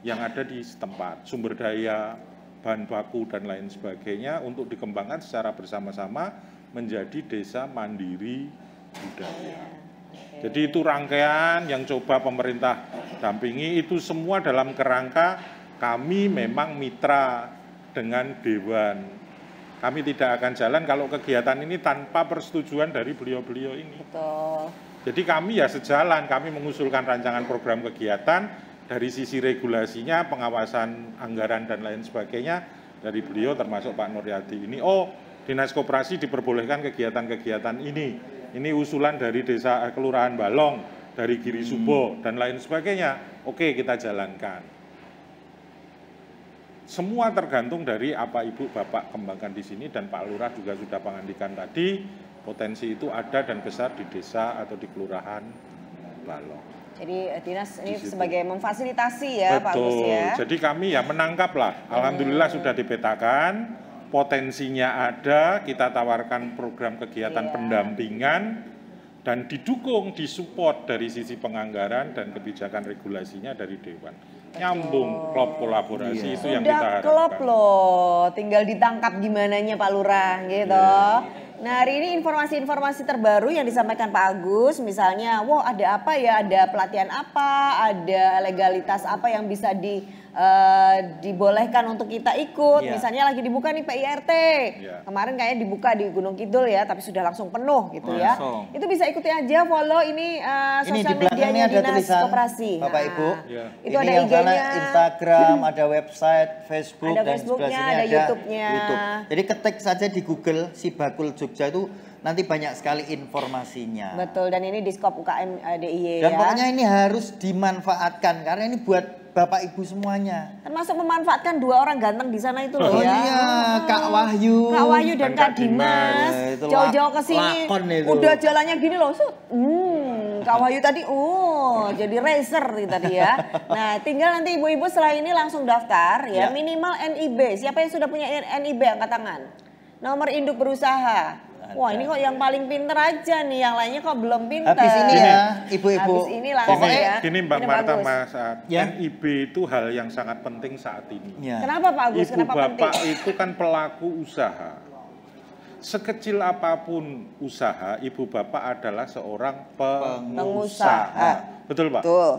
[SPEAKER 3] yang ada di setempat, sumber daya, bahan baku dan lain sebagainya untuk dikembangkan secara bersama-sama menjadi desa mandiri budaya. Jadi itu rangkaian yang coba pemerintah dampingi, itu semua dalam kerangka kami memang mitra dengan Dewan. Kami tidak akan jalan kalau kegiatan ini tanpa persetujuan dari beliau-beliau ini.
[SPEAKER 1] Betul.
[SPEAKER 3] Jadi kami ya sejalan, kami mengusulkan rancangan program kegiatan, dari sisi regulasinya, pengawasan anggaran dan lain sebagainya, dari beliau termasuk Pak Nuryadi ini, Dinas Koperasi diperbolehkan kegiatan-kegiatan ini. Ini usulan dari desa Kelurahan Balong, dari Giri Subo, dan lain sebagainya. Oke, kita jalankan. semua tergantung dari apa Ibu Bapak kembangkan di sini, dan Pak Lurah juga sudah mengandikan tadi, potensi itu ada dan besar di desa atau di kelurahan Balong.
[SPEAKER 1] Jadi dinas ini sebagai memfasilitasi ya Pak Agus ya.
[SPEAKER 3] Jadi kami ya menangkap lah, alhamdulillah sudah dipetakan, potensinya ada, kita tawarkan program kegiatan pendampingan dan didukung, disupport dari sisi penganggaran dan kebijakan regulasinya dari Dewan. Nyambung, klop kolaborasi itu yang kita harapkan.
[SPEAKER 1] Klop loh, tinggal ditangkap gimananya Pak Lurah gitu. Nah hari ini informasi-informasi terbaru yang disampaikan Pak Agus, misalnya, wah ada apa ya, ada pelatihan apa, ada legalitas apa yang bisa dibolehkan untuk kita ikut. Misalnya lagi dibuka nih PIRT, kemarin kayaknya dibuka di Gunung Kidul ya, tapi sudah langsung penuh gitu ya. Itu bisa ikuti aja, follow ini sosial medianya Dinas Koperasi.
[SPEAKER 2] Bapak Ibu,
[SPEAKER 1] itu
[SPEAKER 2] ini
[SPEAKER 1] ada
[SPEAKER 2] yang sana
[SPEAKER 1] IG-nya,
[SPEAKER 2] Instagram, ada website, Facebook,
[SPEAKER 1] ada
[SPEAKER 2] dan
[SPEAKER 1] Facebooknya,
[SPEAKER 2] sebelah sini
[SPEAKER 1] ada
[SPEAKER 2] ada
[SPEAKER 1] YouTube-nya.
[SPEAKER 2] YouTube. Jadi ketik saja di Google Sibakul Jogja itu nanti banyak sekali informasinya.
[SPEAKER 1] Betul, dan ini Diskop UKM DIY
[SPEAKER 2] dan
[SPEAKER 1] ya.
[SPEAKER 2] pokoknya ini harus dimanfaatkan karena ini buat Bapak Ibu semuanya.
[SPEAKER 1] Termasuk memanfaatkan 2 orang ganteng di sana itu loh ya.
[SPEAKER 2] Iya, Kak Wahyu.
[SPEAKER 1] Kak Wahyu dan Kak Dimas. Jauh-jauh ke sini udah jalannya gini loh. Kak Wahyu tadi jadi racer tadi ya. Nah, tinggal nanti ibu-ibu setelah ini langsung daftar ya, minimal NIB. Siapa yang sudah punya NIB angkat tangan? Nomor induk berusaha. Wah ini kok yang paling pinter aja nih, yang lainnya kok belum pinter.
[SPEAKER 2] Habis ini ya ibu-ibu.
[SPEAKER 1] Habis ini langsung ya.
[SPEAKER 3] Gini Mbak Marta, Mas, NIB itu hal yang sangat penting saat ini.
[SPEAKER 1] Kenapa Pak Agus?
[SPEAKER 3] Ibu Bapak itu kan pelaku usaha. Sekecil apapun usaha, Ibu Bapak adalah seorang pengusaha. Betul Pak?
[SPEAKER 1] Betul.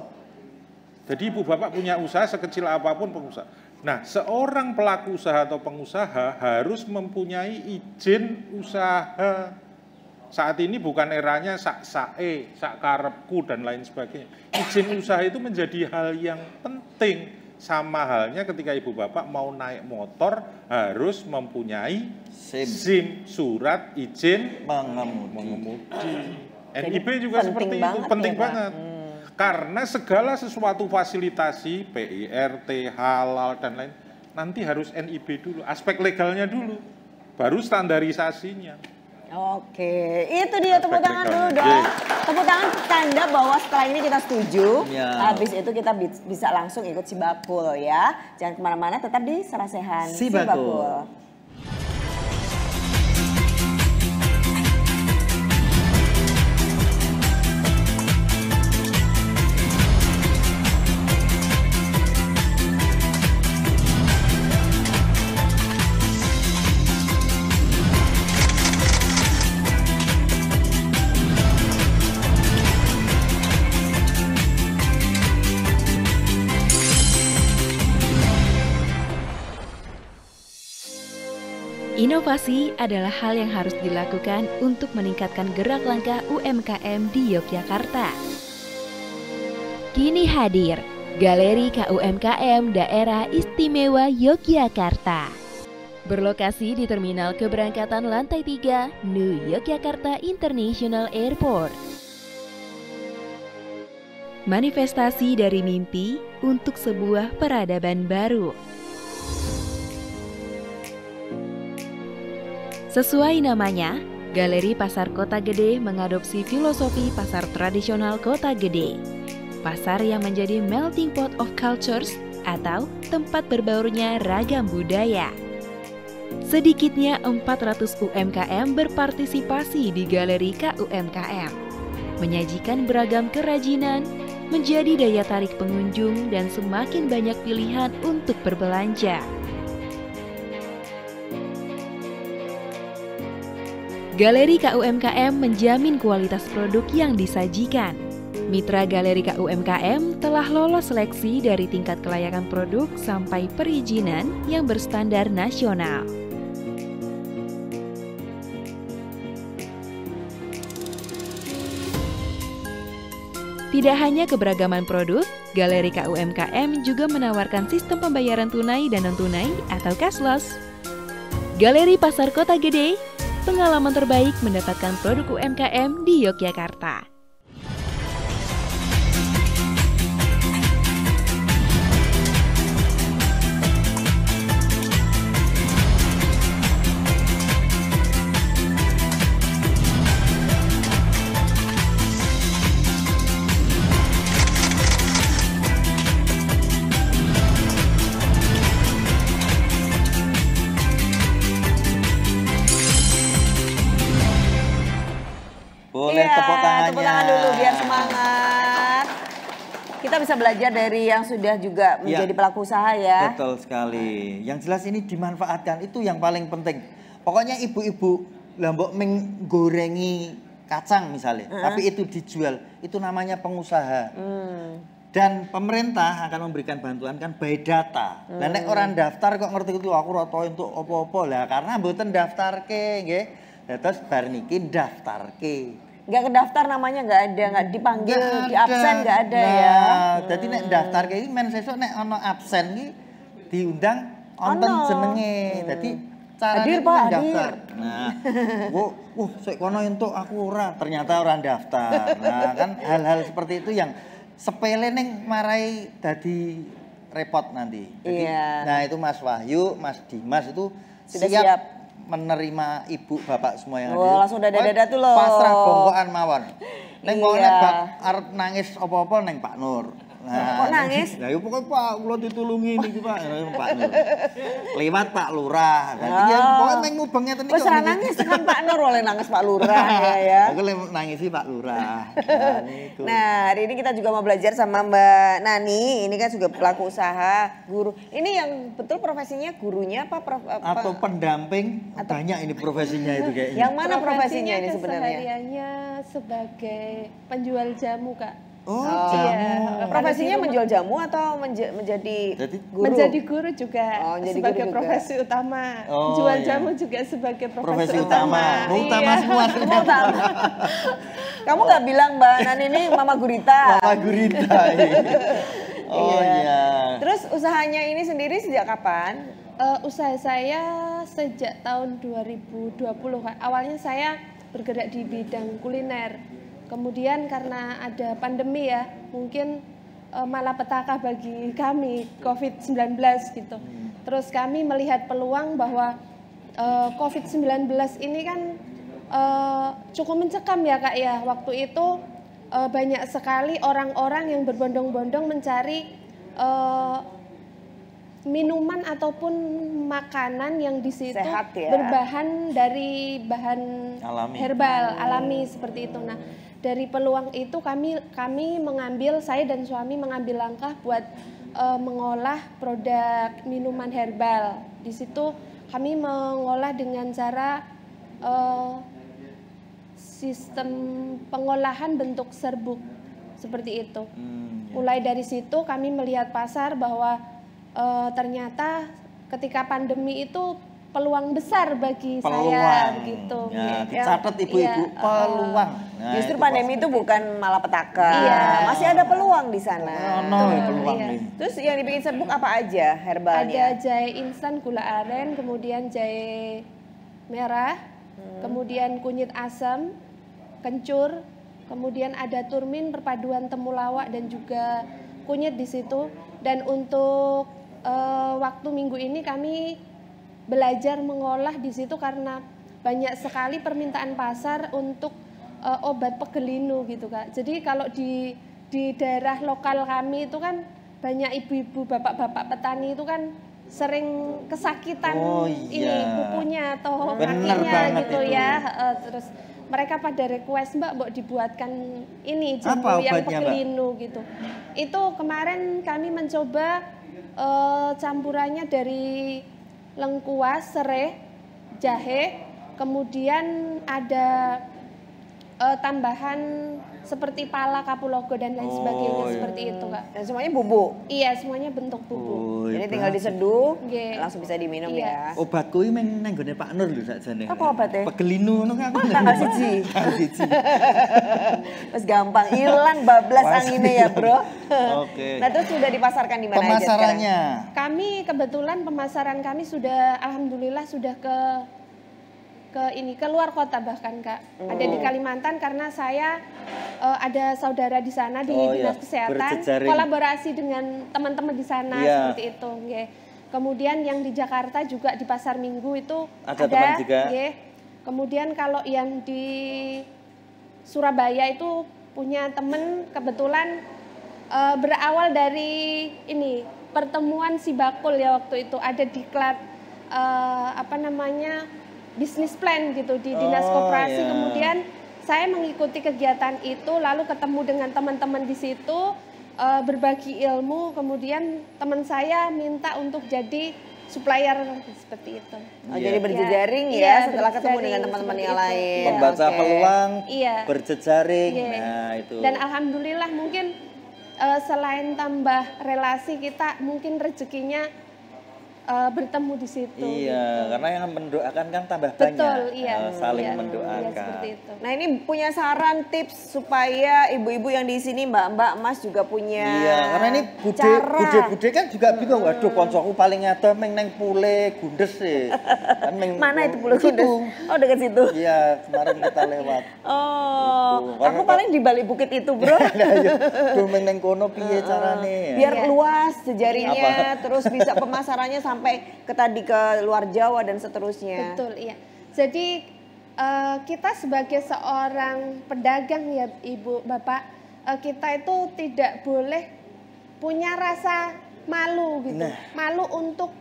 [SPEAKER 3] Jadi Ibu Bapak punya usaha sekecil apapun pengusaha. Nah, seorang pelaku usaha atau pengusaha harus mempunyai izin usaha. Saat ini bukan eranya sak-sae, sak-karepku dan lain sebagainya. Izin usaha itu menjadi hal yang penting. Sama halnya ketika Ibu Bapak mau naik motor harus mempunyai SIM, surat izin mengemudi. NIB juga seperti itu, penting banget. Karena segala sesuatu fasilitasi, PIRT, halal, dan lain, nanti harus NIB dulu, aspek legalnya dulu, baru standarisasinya.
[SPEAKER 1] Oke, itu dia, tepuk tangan dulu dong. Tepuk tangan tanda bahwa setelah ini kita setuju, habis itu kita bisa langsung ikut Sibakul ya. Jangan kemana-mana, tetap di Sarasehan Sibakul.
[SPEAKER 14] Inovasi adalah hal yang harus dilakukan untuk meningkatkan gerak langkah UMKM di Yogyakarta. Kini hadir Galeri KUMKM Daerah Istimewa Yogyakarta. Berlokasi di Terminal Keberangkatan Lantai 3, New Yogyakarta International Airport. Manifestasi dari mimpi untuk sebuah peradaban baru. Sesuai namanya, Galeri Pasar Kota Gede mengadopsi filosofi pasar tradisional Kota Gede. Pasar yang menjadi melting pot of cultures atau tempat berbaurnya ragam budaya. Sedikitnya 400 UMKM berpartisipasi di Galeri KUMKM. Menyajikan beragam kerajinan, menjadi daya tarik pengunjung dan semakin banyak pilihan untuk berbelanja. Galeri KUMKM menjamin kualitas produk yang disajikan. Mitra Galeri KUMKM telah lolos seleksi dari tingkat kelayakan produk sampai perizinan yang berstandar nasional. Tidak hanya keberagaman produk, Galeri KUMKM juga menawarkan sistem pembayaran tunai dan non-tunai atau cashless. Galeri Pasar Kota Gede, pengalaman terbaik mendapatkan produk UMKM di Yogyakarta.
[SPEAKER 1] kita bisa belajar dari yang sudah juga menjadi pelaku usaha ya.
[SPEAKER 2] Betul sekali. Yang jelas ini dimanfaatkan, itu yang paling penting. Pokoknya ibu-ibu lambok menggorengi kacang misalnya, tapi itu dijual, itu namanya pengusaha. Dan pemerintah akan memberikan bantuan kan by data. Lah nek orang daftar kok ngerti itu aku roto untuk opo-opo lah karena mboten daftarke nggih. Terus bar niki daftarke.
[SPEAKER 1] Nggak kedaftar namanya nggak ada, nggak dipanggil, di absen nggak ada ya.
[SPEAKER 2] Jadi nek daftarke iki men sesuk nek ono absen iki diundang wonten jenenge. Dadi
[SPEAKER 1] hadir Pak,
[SPEAKER 2] daftar. Nah, sik kono entuk aku ora, ternyata orang daftar. Nah, kan hal-hal seperti itu yang sepele ning marai dadi repot nanti. Jadi, nah itu Mas Wahyu, Mas Dimas itu
[SPEAKER 1] sudah
[SPEAKER 2] siap menerima ibu bapak semua yang
[SPEAKER 1] ada. Langsung dada-dada tuh loh.
[SPEAKER 2] Pasrah bongkoan mawon. Ning pokoknya arep nangis apa-apa ning Pak Nur. Nah,
[SPEAKER 1] kok nangis?
[SPEAKER 2] Lah yo pokoke Pak kula ditulungi niki Pak, Pak Nur. Lewat Pak Lurah. Dadi ya pokoke meng mubeng ngeten iki.
[SPEAKER 1] Wis ora nangis kan Pak Nur oleh nangis Pak Lurah ya.
[SPEAKER 2] Aku nangisi Pak Lurah.
[SPEAKER 1] Nah, hari ini kita juga mau belajar sama Mbak Nani. Ini kan juga pelaku usaha, guru. Ini yang betul profesinya gurunya apa
[SPEAKER 2] atau pendamping? Banyak ini profesinya itu kayaknya.
[SPEAKER 1] Yang mana profesinya ini sebenarnya?
[SPEAKER 15] Kesehariannya sebagai penjual jamu, Kak.
[SPEAKER 2] Oh,
[SPEAKER 15] jamu.
[SPEAKER 1] Profesinya menjual jamu atau menjadi guru?
[SPEAKER 15] Menjadi guru juga sebagai
[SPEAKER 1] guru
[SPEAKER 15] profesi
[SPEAKER 1] juga.
[SPEAKER 15] Utama. Jual jamu juga sebagai profesi
[SPEAKER 2] utama. Utama semua.
[SPEAKER 1] Kamu nggak bilang Mbak Nani ini Mama Gurita?
[SPEAKER 2] Mama Gurita. Oh iya.
[SPEAKER 1] Terus usahanya ini sendiri sejak kapan?
[SPEAKER 15] Usaha saya sejak tahun 2020, Kak. Awalnya saya bergerak di bidang kuliner. Kemudian karena ada pandemi ya, mungkin malapetaka bagi kami COVID-19 gitu. Terus kami melihat peluang bahwa COVID-19 ini kan cukup mencekam ya Kak ya. Waktu itu banyak sekali orang-orang yang berbondong-bondong mencari minuman ataupun makanan yang di situ
[SPEAKER 1] sehat, ya?
[SPEAKER 15] Berbahan dari bahan herbal alami seperti itu. Nah, dari peluang itu kami mengambil, saya dan suami mengambil langkah buat mengolah produk minuman herbal. Di situ kami mengolah dengan cara sistem pengolahan bentuk serbuk seperti itu. Mulai dari situ kami melihat pasar bahwa ternyata ketika pandemi itu peluang besar bagi saya gitu.
[SPEAKER 2] Ya, dicatat ibu-ibu peluang.
[SPEAKER 1] Nah, justru pandemi itu bukan malapetaka. Masih ada peluang di sana.
[SPEAKER 2] Peluang nih.
[SPEAKER 1] Terus yang dibikin serbuk apa aja herbalnya?
[SPEAKER 15] Ada jahe instan, gula aren, kemudian jahe merah, kemudian kunyit asam, kencur, kemudian ada turmin perpaduan temulawak dan juga kunyit di situ. Dan untuk waktu minggu ini kami belajar mengolah di situ karena banyak sekali permintaan pasar untuk obat pegelinu gitu Kak. Jadi kalau di daerah lokal kami itu kan banyak ibu-ibu, bapak-bapak petani itu kan sering kesakitan ini kukunya atau kakinya gitu itu. Ya. Terus mereka pada request Mbak dibuatkan ini jamu yang pegelinu gitu. Itu kemarin kami mencoba campurannya dari lengkuas, sereh, jahe, kemudian ada tambahan seperti pala, kapulaga dan lain sebagainya seperti itu Kak.
[SPEAKER 1] Dan semuanya bubuk?
[SPEAKER 15] Iya, semuanya bentuk bubuk.
[SPEAKER 1] Jadi tinggal diseduh, langsung bisa diminum ya.
[SPEAKER 2] Obatku ini nang nggone Pak Nur lho sakjane.
[SPEAKER 1] Apa obatnya?
[SPEAKER 2] Pegelinu ngono kan.
[SPEAKER 1] Tanggal 1. Terus gampang hilang bablas anginnya ya, Bro.
[SPEAKER 2] Oke.
[SPEAKER 1] Nah, terus sudah dipasarkan di mana aja sekarang?
[SPEAKER 2] Pemasarannya.
[SPEAKER 15] Kami kebetulan pemasaran kami sudah alhamdulillah sudah ke luar kota bahkan Kak. Ada di Kalimantan karena saya ada saudara di sana di Dinas Kesehatan, kolaborasi dengan teman-teman di sana seperti itu. Kemudian yang di Jakarta juga di Pasar Minggu itu ada
[SPEAKER 2] teman juga.
[SPEAKER 15] Kemudian kalau yang di Surabaya itu punya teman kebetulan berawal dari ini pertemuan si Bakul ya waktu itu ada diklat bisnis plan gitu di Dinas Koperasi. Kemudian saya mengikuti kegiatan itu lalu ketemu dengan teman-teman di situ berbagi ilmu, kemudian teman saya minta untuk jadi supplier seperti itu.
[SPEAKER 1] Jadi berjejaring setelah ketemu dengan teman-teman yang lain.
[SPEAKER 2] Membaca peluang,
[SPEAKER 15] Iya.
[SPEAKER 2] berjejaring.
[SPEAKER 15] Iya.
[SPEAKER 2] Nah, itu.
[SPEAKER 15] Dan alhamdulillah mungkin selain tambah relasi kita, mungkin rezekinya bertemu di situ.
[SPEAKER 2] Iya,
[SPEAKER 15] gitu.
[SPEAKER 2] karena yang mendoakan kan tambah
[SPEAKER 15] Betul,
[SPEAKER 2] banyak.
[SPEAKER 15] iya.
[SPEAKER 2] Saling
[SPEAKER 15] Iya,
[SPEAKER 2] mendoakan.
[SPEAKER 15] iya, seperti itu.
[SPEAKER 1] Nah ini punya saran tips supaya ibu-ibu yang di sini mbak-mbak Mas juga punya
[SPEAKER 2] Iya, karena ini bude kan juga bingung. Waduh, koncoku paling ada meng neng Pule Gundes sih. Kan
[SPEAKER 1] Mana itu Pule Gundes? Oh dekat situ.
[SPEAKER 2] Iya, kemarin kita lewat.
[SPEAKER 1] Oh, aku paling di balik bukit itu, Bro.
[SPEAKER 2] Duh meng neng kono piye carane?
[SPEAKER 1] Biar luas jejaringnya, terus bisa pemasarannya sampai ke tadi ke luar Jawa dan seterusnya.
[SPEAKER 15] Betul, iya. Jadi kita sebagai seorang pedagang ya Ibu, Bapak, kita itu tidak boleh punya rasa malu gitu. Malu untuk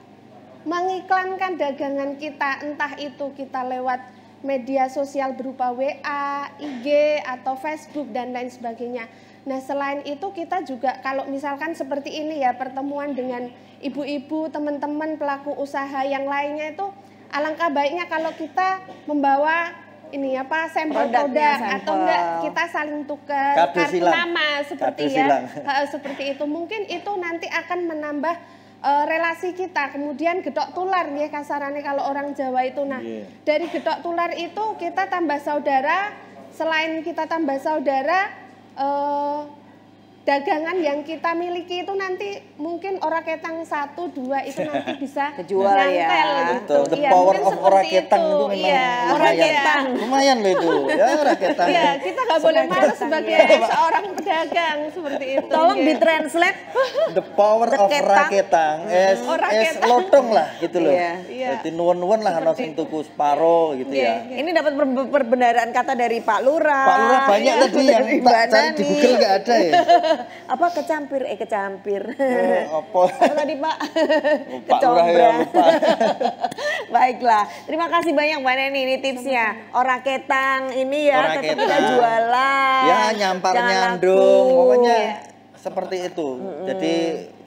[SPEAKER 15] mengiklankan dagangan kita, entah itu kita lewat media sosial berupa WA, IG, atau Facebook, dan lain sebagainya. Nah selain itu kita juga kalau misalkan seperti ini ya, pertemuan dengan ibu-ibu, teman-teman pelaku usaha yang lainnya, itu alangkah baiknya kalau kita membawa ini apa sampel produk atau enggak kita saling tukar kartu nama seperti seperti itu. Mungkin itu nanti akan menambah relasi kita, kemudian gedok tular ya kasarannya kalau orang Jawa itu. Nah dari gedok tular itu kita tambah saudara, selain kita tambah saudara, dagangan yang kita miliki itu nanti mungkin orang ketang 1, 2 itu nanti bisa
[SPEAKER 1] kejual ya.
[SPEAKER 2] Betul, the power of orang ketang itu memang lumayan loh itu. Ya orang ketang.
[SPEAKER 15] Iya, kita nggak boleh malu sebagai seorang pedagang seperti itu.
[SPEAKER 1] Tolong ditranslate.
[SPEAKER 2] The power of orang ketang es lotong lah gitu loh. Jadi nuwun-nuwun lah ana sing tuku separo gitu ya.
[SPEAKER 1] Ini dapat perbendaharaan kata dari Pak Lurah.
[SPEAKER 2] Pak Lurah banyak tadi yang tak cari di Google nggak ada ya.
[SPEAKER 1] Apa kecampir
[SPEAKER 2] apa
[SPEAKER 1] tadi Pak?
[SPEAKER 2] Pak Lurah ya lupa.
[SPEAKER 1] Baiklah, terima kasih banyak Mbak Neni, ini tipsnya. Ora ketang ini ya, tetap kita jualan.
[SPEAKER 2] Ya nyampar nyandung, pokoknya seperti itu. Jadi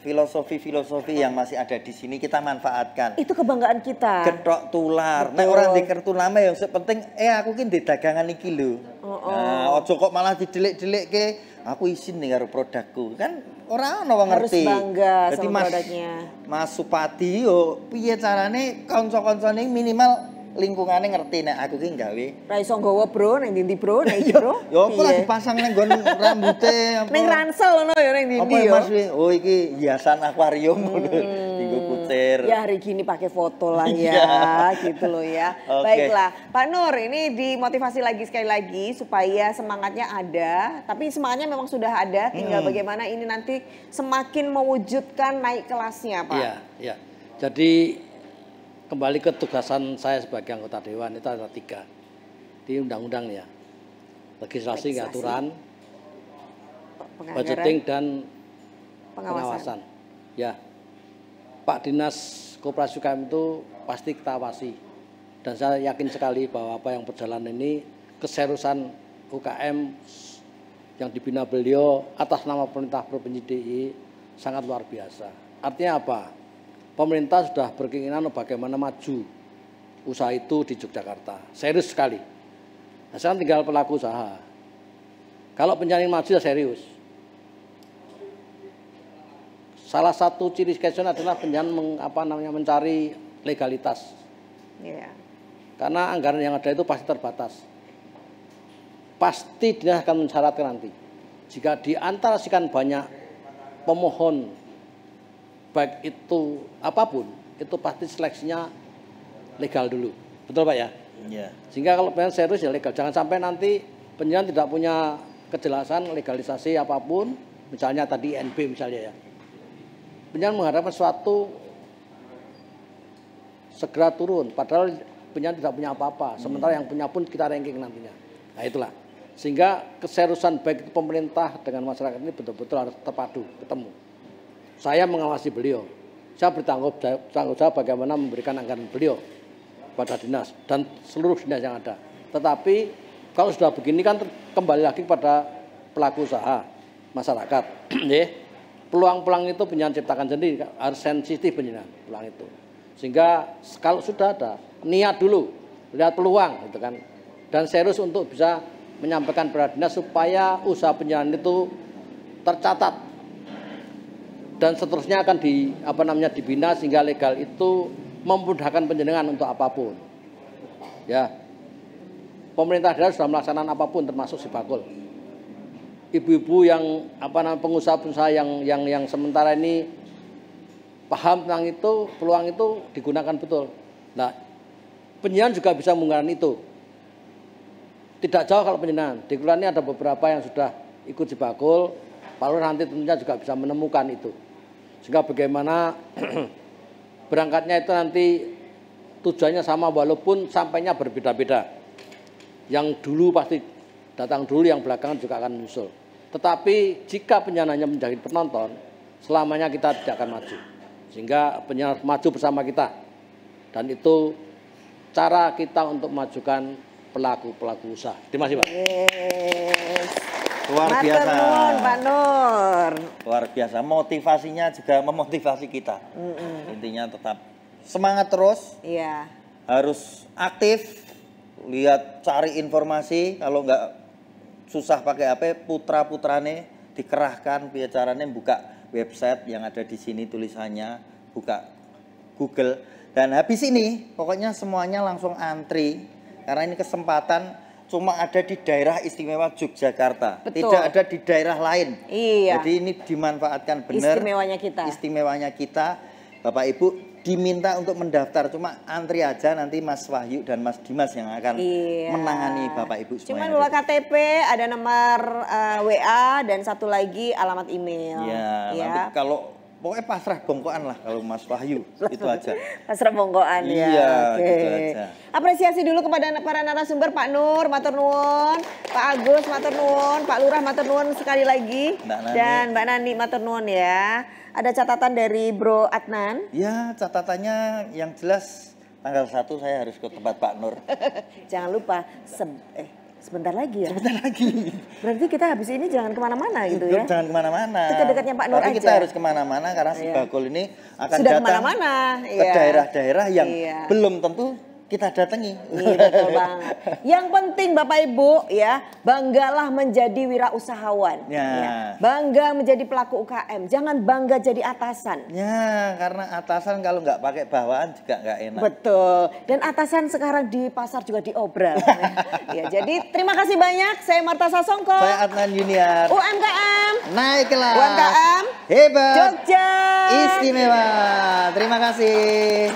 [SPEAKER 2] filosofi-filosofi yang masih ada di sini kita manfaatkan.
[SPEAKER 1] Itu kebanggaan kita.
[SPEAKER 2] Gedok tular. Nek orang di kertu nama yang sepenting aku ki ndek dagangan iki lho. Nah, ojo kok malah didelik-delik ke aku izin nih karo produkku. Kan orang ono wong ngerti.
[SPEAKER 1] Harus bangga sama produknya.
[SPEAKER 2] Mas Supadi yo piye carane kanca-kancane minimal lingkungannya ngerti nek aku ki gawe.
[SPEAKER 1] Ra iso nggawa Bro, ning ndi Bro, nek iki Bro.
[SPEAKER 2] Ya apa lah dipasang ning nggon rambuté apa.
[SPEAKER 1] Ning ransel ngono ya ning ndi
[SPEAKER 2] yo. Apa Mas oh iki hiasan akuarium ngono. Dinggo kucir.
[SPEAKER 1] Ya hari gini pakai foto lah ya, gitu loh ya. Baiklah, Pak Nur, ini dimotivasi lagi sekali lagi supaya semangatnya ada, tapi semangatnya memang sudah ada, tinggal bagaimana ini nanti semakin mewujudkan naik kelasnya, Pak.
[SPEAKER 4] Iya, iya. Jadi kembali ke tugasan saya sebagai anggota Dewan itu ada 3 di undang-undang ya, legislasi, aturan, budgeting dan pengawasan. Ya, Pak Dinas Koperasi UKM itu pasti kita awasi dan saya yakin sekali bahwa apa yang berjalan ini keseriusan UKM yang dibina beliau atas nama pemerintah Provinsi DIY sangat luar biasa. Artinya apa? Pemerintah sudah berkeinginan bagaimana maju usaha itu di Yogyakarta. Serius sekali. Nah, sekarang tinggal pelaku usaha. Kalau penjaring maju ya serius. Salah satu ciri kesehatan adalah penjaring mencari legalitas. Karena anggaran yang ada itu pasti terbatas. Pasti dia akan mensyaratkan nanti. Jika di antara sekian banyak pemohon baik itu apapun, itu pasti seleksinya legal dulu. Betul Pak ya?
[SPEAKER 2] Iya.
[SPEAKER 4] Sehingga kalau pengen serius ya legal. Jangan sampai nanti penjaring tidak punya kejelasan legalisasi apapun, misalnya tadi NB misalnya ya. Penjaring mengharapkan suatu segera turun, padahal penjaring tidak punya apa-apa. Sementara yang punya pun kita ranking nantinya. Nah itulah. Sehingga keseriusan baik itu pemerintah dengan masyarakat ini betul-betul harus terpadu, ketemu. Saya mengawasi beliau, saya bertanggung jawab bagaimana memberikan anggaran beliau pada dinas dan seluruh dinas yang ada. Tetapi kalau sudah begini kan kembali lagi kepada pelaku usaha masyarakat. peluang-peluang itu penjenengan ciptakan sendiri, harus sensitif penjenengan peluang itu. Sehingga kalau sudah ada niat dulu, lihat peluang gitu kan, dan serius untuk bisa menyampaikan pada dinas supaya usaha penjenengan itu tercatat dan seterusnya akan dibina sehingga legal itu memudahkan penjenengan untuk apapun. Ya, pemerintah daerah sudah melaksanakan apapun termasuk Sibakul. Ibu-ibu yang pengusaha-pengusaha yang sementara ini paham tentang itu, peluang itu digunakan betul. Nah, penjenengan juga bisa menggunakan itu. Tidak jauh kalau penjenengan. Di kelurahan ini ada beberapa yang sudah ikut Sibakul. Pak Lurah nanti tentunya juga bisa menemukan itu. Sehingga bagaimana berangkatnya itu nanti tujuannya sama walaupun sampainya berbeda-beda. Yang dulu pasti datang dulu, yang belakangan juga akan menyusul. Tetapi jika penjenengannya menjadi penonton, selamanya kita tidak akan maju. Sehingga penjenengan maju bersama kita. Dan itu cara kita untuk memajukan pelaku-pelaku usaha. Terima kasih, Pak.
[SPEAKER 1] Yes.
[SPEAKER 2] Luar biasa.
[SPEAKER 1] Nuwun, Pak Nur.
[SPEAKER 2] Luar biasa. Motivasinya juga memotivasi kita. Intinya tetap semangat terus.
[SPEAKER 1] Iya.
[SPEAKER 2] Harus aktif. Lihat, cari informasi. Kalau nggak susah pakai HP, putra-putrane dikerahkan biar caranya buka website yang ada di sini tulisannya, buka Google. Dan habis ini pokoknya semuanya langsung antri karena ini kesempatan cuma ada di daerah istimewa Yogyakarta.
[SPEAKER 1] Betul.
[SPEAKER 2] Tidak ada di daerah lain.
[SPEAKER 1] Iya.
[SPEAKER 2] Jadi ini dimanfaatkan benar.
[SPEAKER 1] Istimewanya kita.
[SPEAKER 2] Istimewanya kita. Bapak Ibu diminta untuk mendaftar, cuma antri aja, nanti Mas Wahyu dan Mas Dimas yang akan menangani Bapak Ibu semuanya.
[SPEAKER 1] Cuman bawa KTP, ada nomor WA dan satu lagi alamat email.
[SPEAKER 2] Ya, nanti kalau pokoknya pasrah bongkoan lah kalau Mas Wahyu itu aja.
[SPEAKER 1] Pasrah bongkoan ya.
[SPEAKER 2] Iya,
[SPEAKER 1] Oke.
[SPEAKER 2] gitu aja.
[SPEAKER 1] Apresiasi dulu kepada para narasumber, Pak Nur, matur nuwun, Pak Agus, matur nuwun, Pak Lurah, matur nuwun sekali lagi, dan Mbak Nani, matur nuwun ya. Ada catatan dari Bro Adnan?
[SPEAKER 2] Ya, catatannya yang jelas tanggal 1 saya harus ke tempat Pak Nur.
[SPEAKER 1] Jangan lupa, sebentar lagi ya?
[SPEAKER 2] Sebentar lagi.
[SPEAKER 1] Berarti kita habis ini jangan kemana-mana gitu ya?
[SPEAKER 2] Jangan kemana-mana.
[SPEAKER 1] Dekat-dekatnya Pak Nur
[SPEAKER 2] tapi
[SPEAKER 1] aja.
[SPEAKER 2] Kita harus kemana-mana karena Sibakul ini akan
[SPEAKER 1] sudah
[SPEAKER 2] datang
[SPEAKER 1] kemana-mana.
[SPEAKER 2] Ke daerah-daerah yang belum tentu kita datangi.
[SPEAKER 1] Iya, betul banget. Yang penting Bapak Ibu ya, banggalah menjadi wirausahawan. Ya. Bangga menjadi pelaku UKM. Jangan bangga jadi atasan.
[SPEAKER 2] Ya, karena atasan kalau nggak pakai bawaan juga nggak enak.
[SPEAKER 1] Betul. Dan atasan sekarang di pasar juga diobral. Ya, jadi terima kasih banyak. Saya Marta Sasongko.
[SPEAKER 2] Saya Adnan Junior.
[SPEAKER 1] UMKM.
[SPEAKER 2] Naik kelas.
[SPEAKER 1] UMKM.
[SPEAKER 2] Hebat.
[SPEAKER 1] Jogja.
[SPEAKER 2] Istimewa. Terima kasih.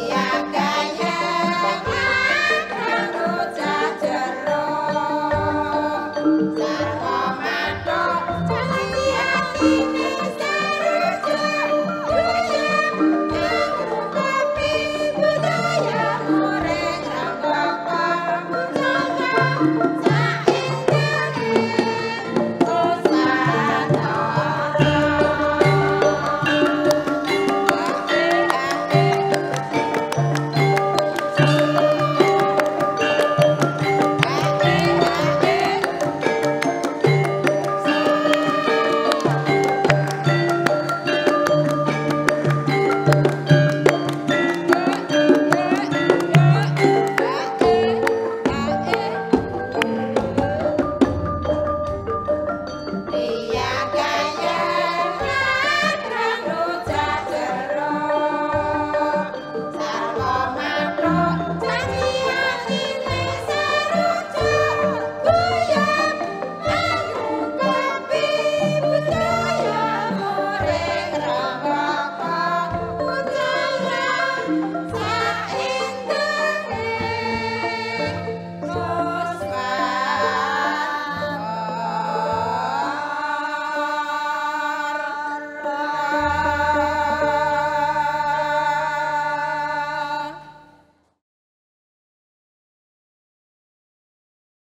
[SPEAKER 9] Iya kan?